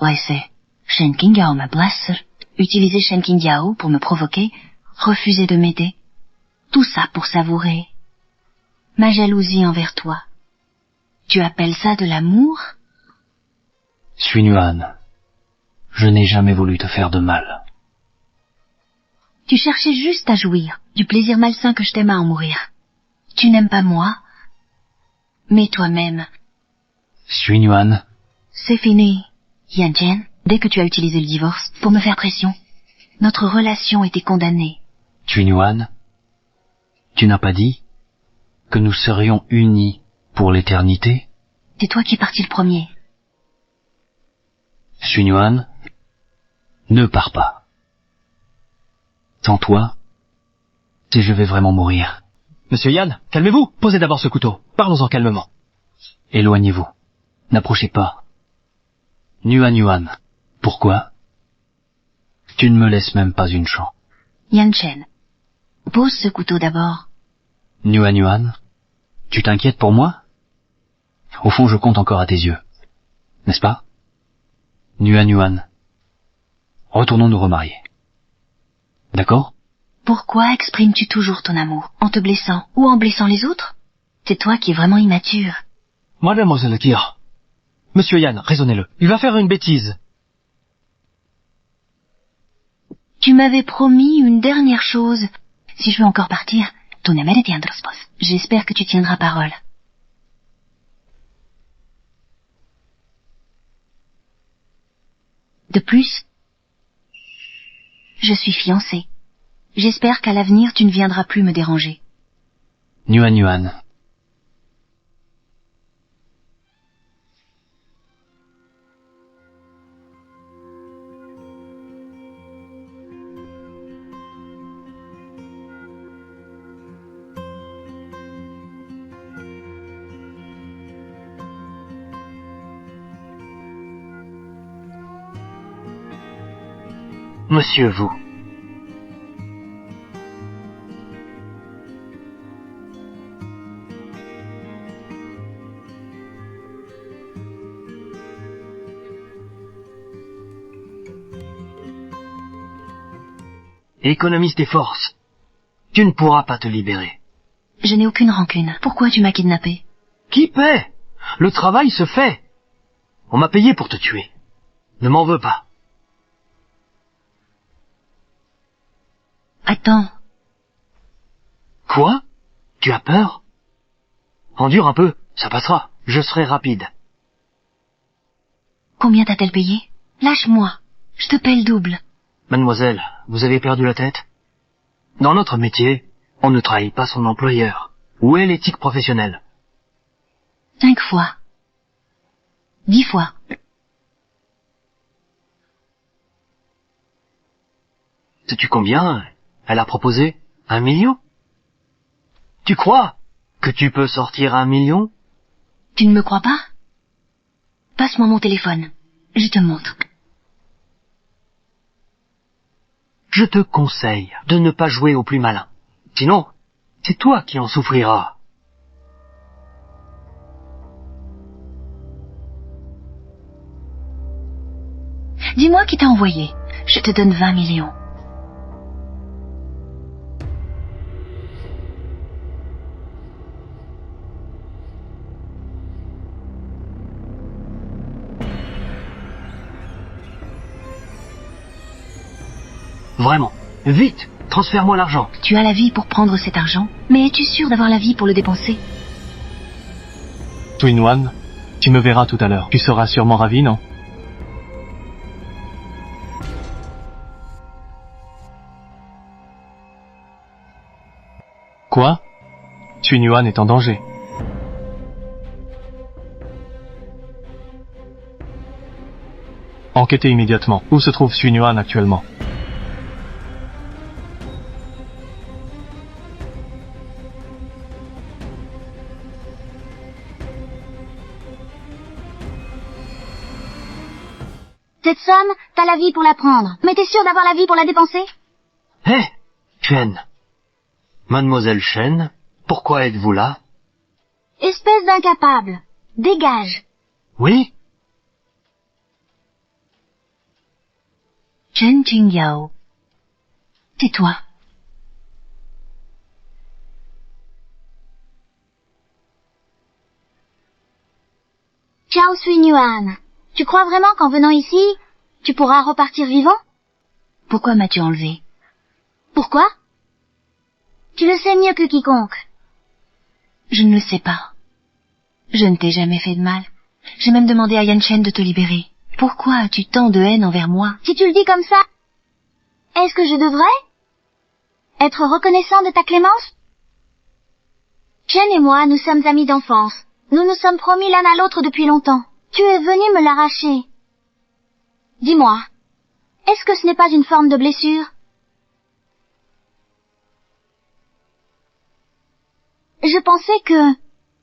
Ouais, c'est Shen Qingyao m'a blessé. Utiliser Shen Qingyao pour me provoquer, refuser de m'aider. Tout ça pour savourer ma jalousie envers toi. Tu appelles ça de l'amour? Suinuan, je n'ai jamais voulu te faire de mal. Tu cherchais juste à jouir du plaisir malsain que je t'aime à en mourir. Tu n'aimes pas moi, mais toi-même. Suinuan, C'est fini, Yan Jian. Dès que tu as utilisé le divorce pour me faire pression, notre relation était condamnée. Suinuan, tu n'as pas dit que nous serions unis pour l'éternité? C'est toi qui es parti le premier. Suinuan, ne pars pas. Sans toi, si je vais vraiment mourir. Monsieur Yan, calmez-vous. Posez d'abord ce couteau. Parlons-en calmement. Éloignez-vous. N'approchez pas. Yuan, pourquoi? Tu ne me laisses même pas une chance. Yan Chen, pose ce couteau d'abord. Yuan, tu t'inquiètes pour moi? Au fond, je compte encore à tes yeux. N'est-ce pas? Yuan, retournons nous remarier. D'accord? Pourquoi exprimes-tu toujours ton amour en te blessant ou en blessant les autres? C'est toi qui es vraiment immature. Mademoiselle Kira. Monsieur Yan, raisonnez-le. Il va faire une bêtise. Tu m'avais promis une dernière chose. Si je veux encore partir, tu ne me tiendras pas. J'espère que tu tiendras parole. De plus, je suis fiancée. J'espère qu'à l'avenir tu ne viendras plus me déranger. Yuan. Monsieur, vous. Économise tes forces. Tu ne pourras pas te libérer. Je n'ai aucune rancune. Pourquoi tu m'as kidnappé? Qui paie? Le travail se fait. On m'a payé pour te tuer. Ne m'en veux pas. Attends. Quoi? Tu as peur? Endure un peu, ça passera. Je serai rapide. Combien t'a-t-elle payé? Lâche-moi. Je te paie le double. Mademoiselle, vous avez perdu la tête? Dans notre métier, on ne trahit pas son employeur. Où est l'éthique professionnelle? 5 fois. 10 fois. Sais-tu combien elle a proposé? 1 million? Tu crois que tu peux sortir 1 million? Tu ne me crois pas? Passe-moi mon téléphone. Je te montre. Je te conseille de ne pas jouer au plus malin. Sinon, c'est toi qui en souffriras. Dis-moi qui t'a envoyé. Je te donne 20 millions. Vraiment. Vite, transfère-moi l'argent. Tu as la vie pour prendre cet argent, mais es-tu sûr d'avoir la vie pour le dépenser? Suinuan, tu me verras tout à l'heure. Tu seras sûrement ravi, non? Quoi? Xun Yuan est en danger. Enquêtez immédiatement. Où se trouve Xun Yuan actuellement? Cette somme, t'as la vie pour la prendre. Mais t'es sûr d'avoir la vie pour la dépenser? Hé, Chen. Mademoiselle Chen, pourquoi êtes-vous là? Espèce d'incapable. Dégage. Oui? Chen Qingyao. Tais-toi. Chao Xun Yuan. Tu crois vraiment qu'en venant ici, tu pourras repartir vivant? Pourquoi m'as-tu enlevé? Pourquoi? Tu le sais mieux que quiconque. Je ne le sais pas. Je ne t'ai jamais fait de mal. J'ai même demandé à Yan Chen de te libérer. Pourquoi as-tu tant de haine envers moi? Si tu le dis comme ça, est-ce que je devrais être reconnaissant de ta clémence? Chen et moi, nous sommes amis d'enfance. Nous nous sommes promis l'un à l'autre depuis longtemps. Tu es venu me l'arracher. Dis-moi, est-ce que ce n'est pas une forme de blessure? Je pensais que,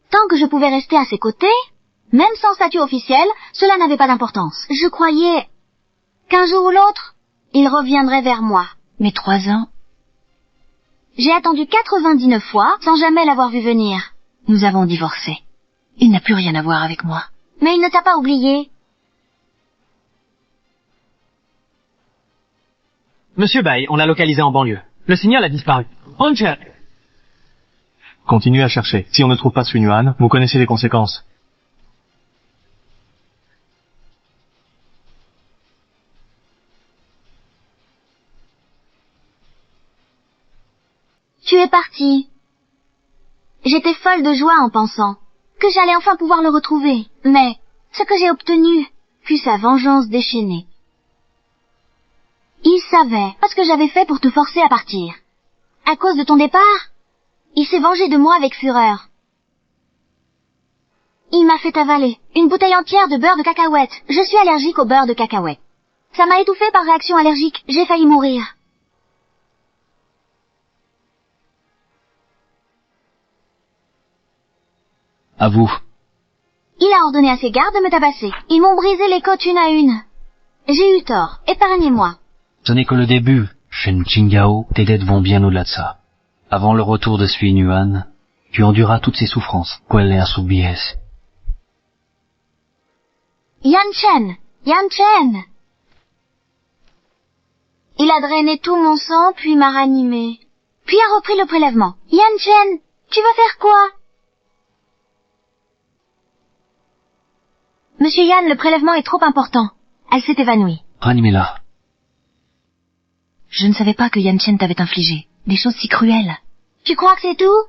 tant que je pouvais rester à ses côtés, même sans statut officiel, cela n'avait pas d'importance. Je croyais qu'un jour ou l'autre, il reviendrait vers moi. Mais 3 ans, J'ai attendu 99 fois sans jamais l'avoir vu venir. nous avons divorcé. Il n'a plus rien à voir avec moi. Mais il ne t'a pas oublié. Monsieur Bai, on l'a localisé en banlieue. Le signal a disparu. On cherche. Continuez à chercher. Si on ne trouve pas Xun Yuan, vous connaissez les conséquences. Tu es parti. J'étais folle de joie en pensant que j'allais enfin pouvoir le retrouver. Mais ce que j'ai obtenu fut sa vengeance déchaînée. Il savait pas ce que j'avais fait pour te forcer à partir. À cause de ton départ, il s'est vengé de moi avec fureur. Il m'a fait avaler une bouteille entière de beurre de cacahuète. Je suis allergique au beurre de cacahuète. Ça m'a étouffée par réaction allergique. J'ai failli mourir. À vous. Il a ordonné à ses gardes de me tabasser. Ils m'ont brisé les côtes une à une. J'ai eu tort. Épargnez-moi. Ce n'est que le début, Shen Qingyao. Tes dettes vont bien au-delà de ça. Avant le retour de Xun Yuan, tu enduras toutes ces souffrances. Quelle est subies. Yan Chen. Yan Chen. Il a drainé tout mon sang, puis m'a ranimé. Puis a repris le prélèvement. Yan Chen, tu vas faire quoi? Monsieur Yan, le prélèvement est trop important. Elle s'est évanouie. Ranimez-la. Je ne savais pas que Yan Chen t'avait infligé des choses si cruelles. Tu crois que c'est tout?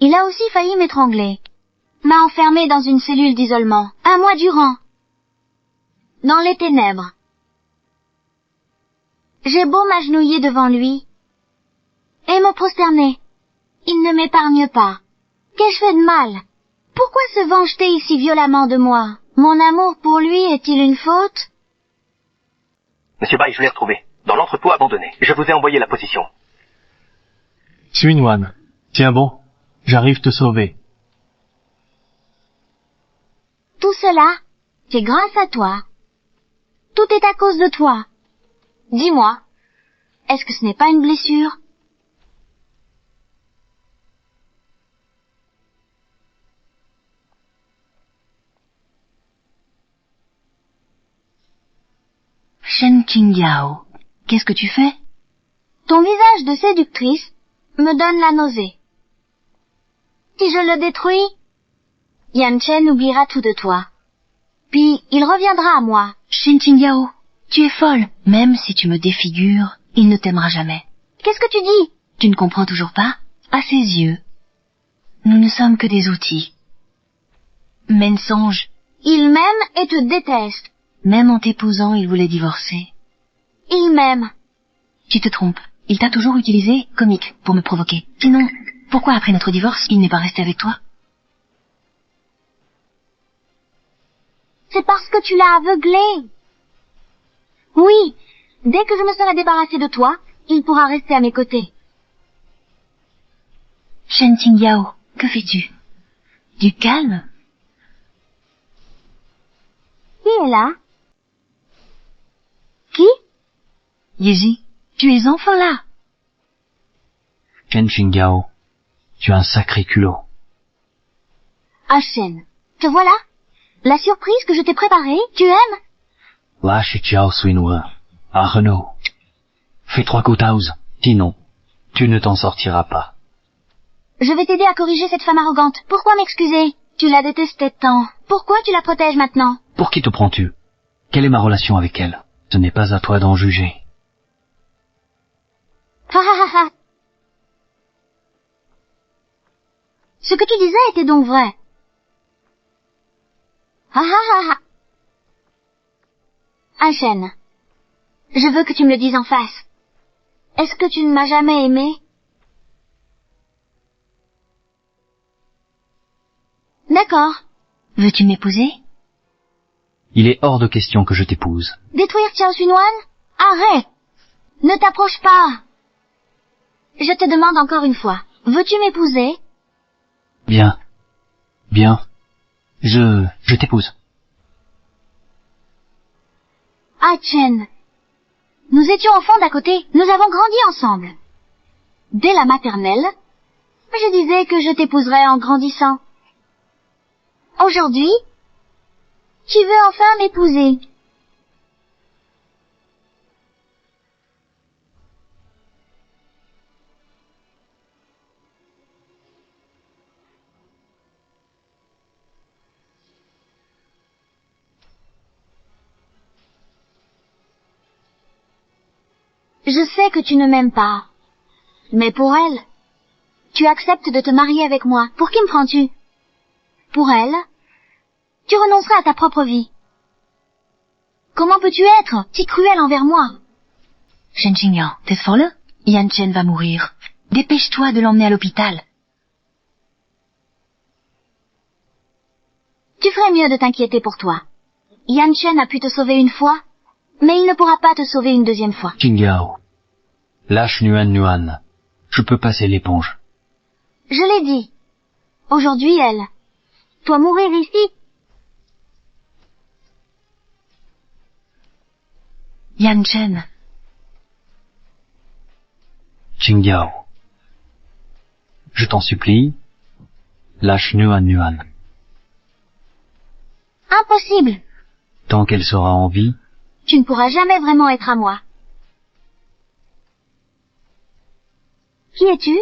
Il a aussi failli m'étrangler. M'a enfermé dans une cellule d'isolement, 1 mois durant. Dans les ténèbres. J'ai beau m'agenouiller devant lui et me prosterner. Il ne m'épargne pas. Qu'ai-je fait de mal? Pourquoi se venge-t-il si violemment de moi? Mon amour pour lui est-il une faute? Monsieur Bai, je l'ai retrouvé. Dans l'entrepôt abandonné. Je vous ai envoyé la position. Xun Yuan, tiens bon, j'arrive te sauver. Tout cela, c'est grâce à toi. Tout est à cause de toi. Dis-moi, est-ce que ce n'est pas une blessure? Shen Qingyao, qu'est-ce que tu fais? Ton visage de séductrice me donne la nausée. Si je le détruis, Yan Chen oubliera tout de toi. Puis il reviendra à moi. Shen Qingyao, tu es folle. Même si tu me défigures, il ne t'aimera jamais. Qu'est-ce que tu dis? Tu ne comprends toujours pas? À ses yeux, nous ne sommes que des outils. Mensonge. Il m'aime et te déteste. Même en t'épousant, il voulait divorcer. Il m'aime. Tu te trompes. Il t'a toujours utilisé, comique, pour me provoquer. Sinon, pourquoi après notre divorce, il n'est pas resté avec toi? C'est parce que tu l'as aveuglé. Oui, dès que je me serai débarrassée de toi, il pourra rester à mes côtés. Shen Qingyao, que fais-tu? Du calme? Qui est là? Qui? Yeji, tu es enfin là. Chen Qingyao, tu as un sacré culot. Ah, Shen, te voilà? La surprise que je t'ai préparée, tu aimes? Lâche Chao Suinwen. Ah, Renaud. Fais 3 coups Taouz. Sinon, tu ne t'en sortiras pas. Je vais t'aider à corriger cette femme arrogante. Pourquoi m'excuser? Tu la détestais tant. Pourquoi tu la protèges maintenant? Pour qui te prends-tu? Quelle est ma relation avec elle? Ce n'est pas à toi d'en juger. Ha ha ha ha. Ce que tu disais était donc vrai. Ha ha ha ha. Shen, je veux que tu me le dises en face. Est-ce que tu ne m'as jamais aimé? D'accord. Veux-tu m'épouser? Il est hors de question que je t'épouse. Détruire Chao Suinwan? Arrête! Ne t'approche pas! Je te demande encore une fois, veux-tu m'épouser? Bien. Bien. Je t'épouse. Ah, Chen. Nous étions enfants d'à côté, nous avons grandi ensemble. Dès la maternelle, je disais que je t'épouserais en grandissant. Aujourd'hui, tu veux enfin m'épouser. Je sais que tu ne m'aimes pas. Mais pour elle, tu acceptes de te marier avec moi. Pour qui me prends-tu? Pour elle, tu renoncerais à ta propre vie. Comment peux-tu être si cruel envers moi? Shen Qingyao, t'es folle? Yan Chen va mourir. Dépêche-toi de l'emmener à l'hôpital. Tu ferais mieux de t'inquiéter pour toi. Yan Chen a pu te sauver une fois, mais il ne pourra pas te sauver une deuxième fois. Qingyao. Lâche Nuan. Je peux passer l'éponge. Je l'ai dit. Aujourd'hui, elle doit mourir ici. Yan Chen. Qingyao. Je t'en supplie, lâche Nuan. Impossible. Tant qu'elle sera en vie, Tu ne pourras jamais vraiment être à moi. Qui es-tu?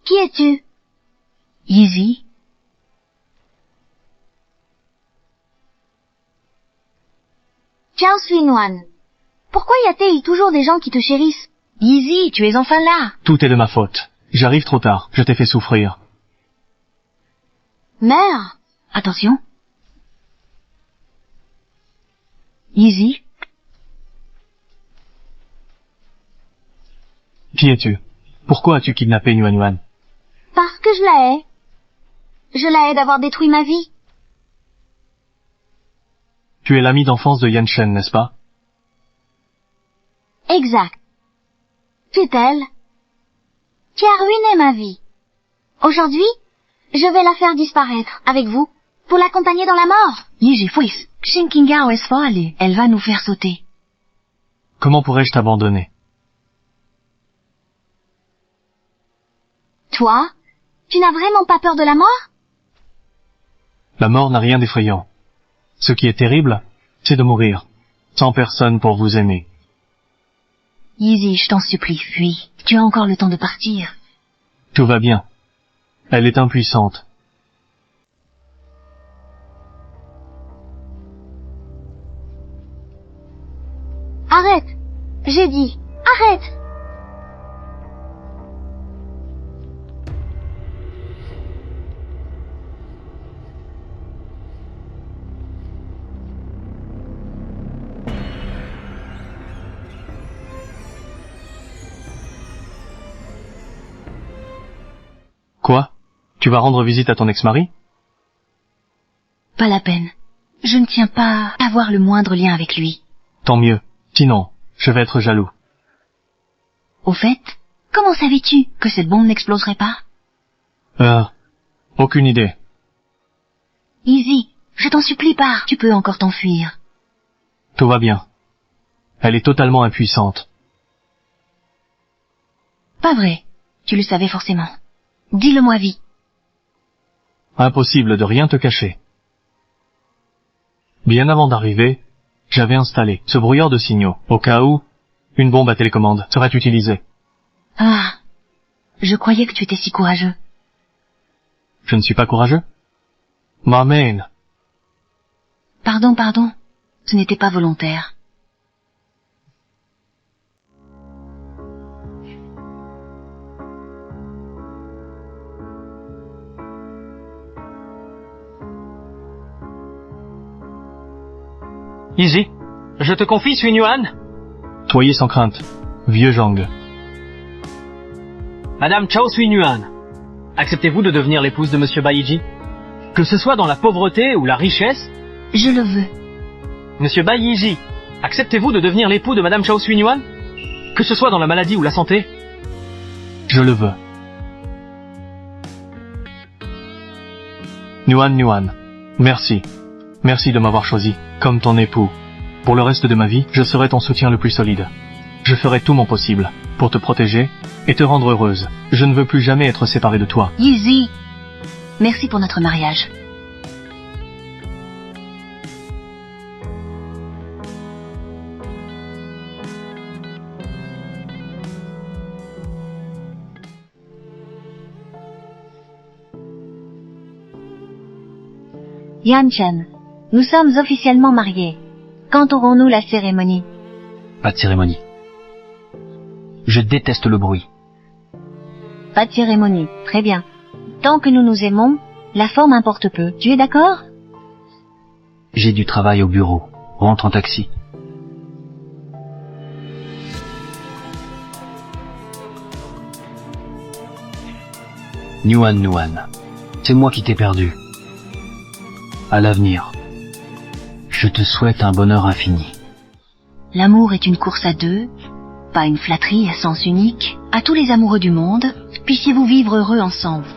Qui es-tu? Yeji. Chao Suinwan. Pourquoi y a-t-il toujours des gens qui te chérissent? Yeji, tu es enfin là. Tout est de ma faute. J'arrive trop tard. Je t'ai fait souffrir. Mère. Attention. Yeji. Qui es-tu? Pourquoi as-tu kidnappé Yuan? Parce que je la hais. Je la hais d'avoir détruit ma vie. Tu es l'ami d'enfance de Yan Chen, n'est-ce pas? Exact. C'est elle qui a ruiné ma vie. Aujourd'hui, je vais la faire disparaître avec vous pour l'accompagner dans la mort. Yeji, fuis. Shen Qingyao es folle. Elle va nous faire sauter. Comment pourrais-je t'abandonner? Toi, tu n'as vraiment pas peur de la mort? La mort n'a rien d'effrayant. Ce qui est terrible, c'est de mourir, sans personne pour vous aimer. Yeji, je t'en supplie, fuis. Tu as encore le temps de partir. Tout va bien. Elle est impuissante. Arrête! J'ai dit, arrête! Tu vas rendre visite à ton ex-mari? Pas la peine. Je ne tiens pas à avoir le moindre lien avec lui. Tant mieux. Sinon, je vais être jaloux. Au fait, comment savais-tu que cette bombe n'exploserait pas? Aucune idée. Easy, je t'en supplie pas. Tu peux encore t'enfuir. Tout va bien. Elle est totalement impuissante. Pas vrai. Tu le savais forcément. Dis-le-moi vite. Impossible de rien te cacher. Bien avant d'arriver, j'avais installé ce brouilleur de signaux, au cas où une bombe à télécommande serait utilisée. Ah, je croyais que tu étais si courageux. Je ne suis pas courageux? M'amène. Pardon, ce n'était pas volontaire. Easy, je te confie Sui Yuan. Soyez sans crainte, vieux Zhang. Madame Chao Sui Yuan, acceptez-vous de devenir l'épouse de Monsieur Baiji? Que ce soit dans la pauvreté ou la richesse? Je le veux. Monsieur Baiji, acceptez-vous de devenir l'époux de Madame Chao Sui Yuan? Que ce soit dans la maladie ou la santé? Je le veux. Yuan, merci. Merci de m'avoir choisi comme ton époux. Pour le reste de ma vie, je serai ton soutien le plus solide. Je ferai tout mon possible pour te protéger et te rendre heureuse. Je ne veux plus jamais être séparé de toi. Easy. Merci pour notre mariage. Yan Chen, nous sommes officiellement mariés. Quand aurons-nous la cérémonie? Pas de cérémonie. Je déteste le bruit. Pas de cérémonie, très bien. Tant que nous nous aimons, la forme importe peu. Tu es d'accord? J'ai du travail au bureau. Rentre en taxi. Yuan, c'est moi qui t'ai perdu. À l'avenir, je te souhaite un bonheur infini. L'amour est une course à deux, pas une flatterie à sens unique. À tous les amoureux du monde, puissiez-vous vivre heureux ensemble.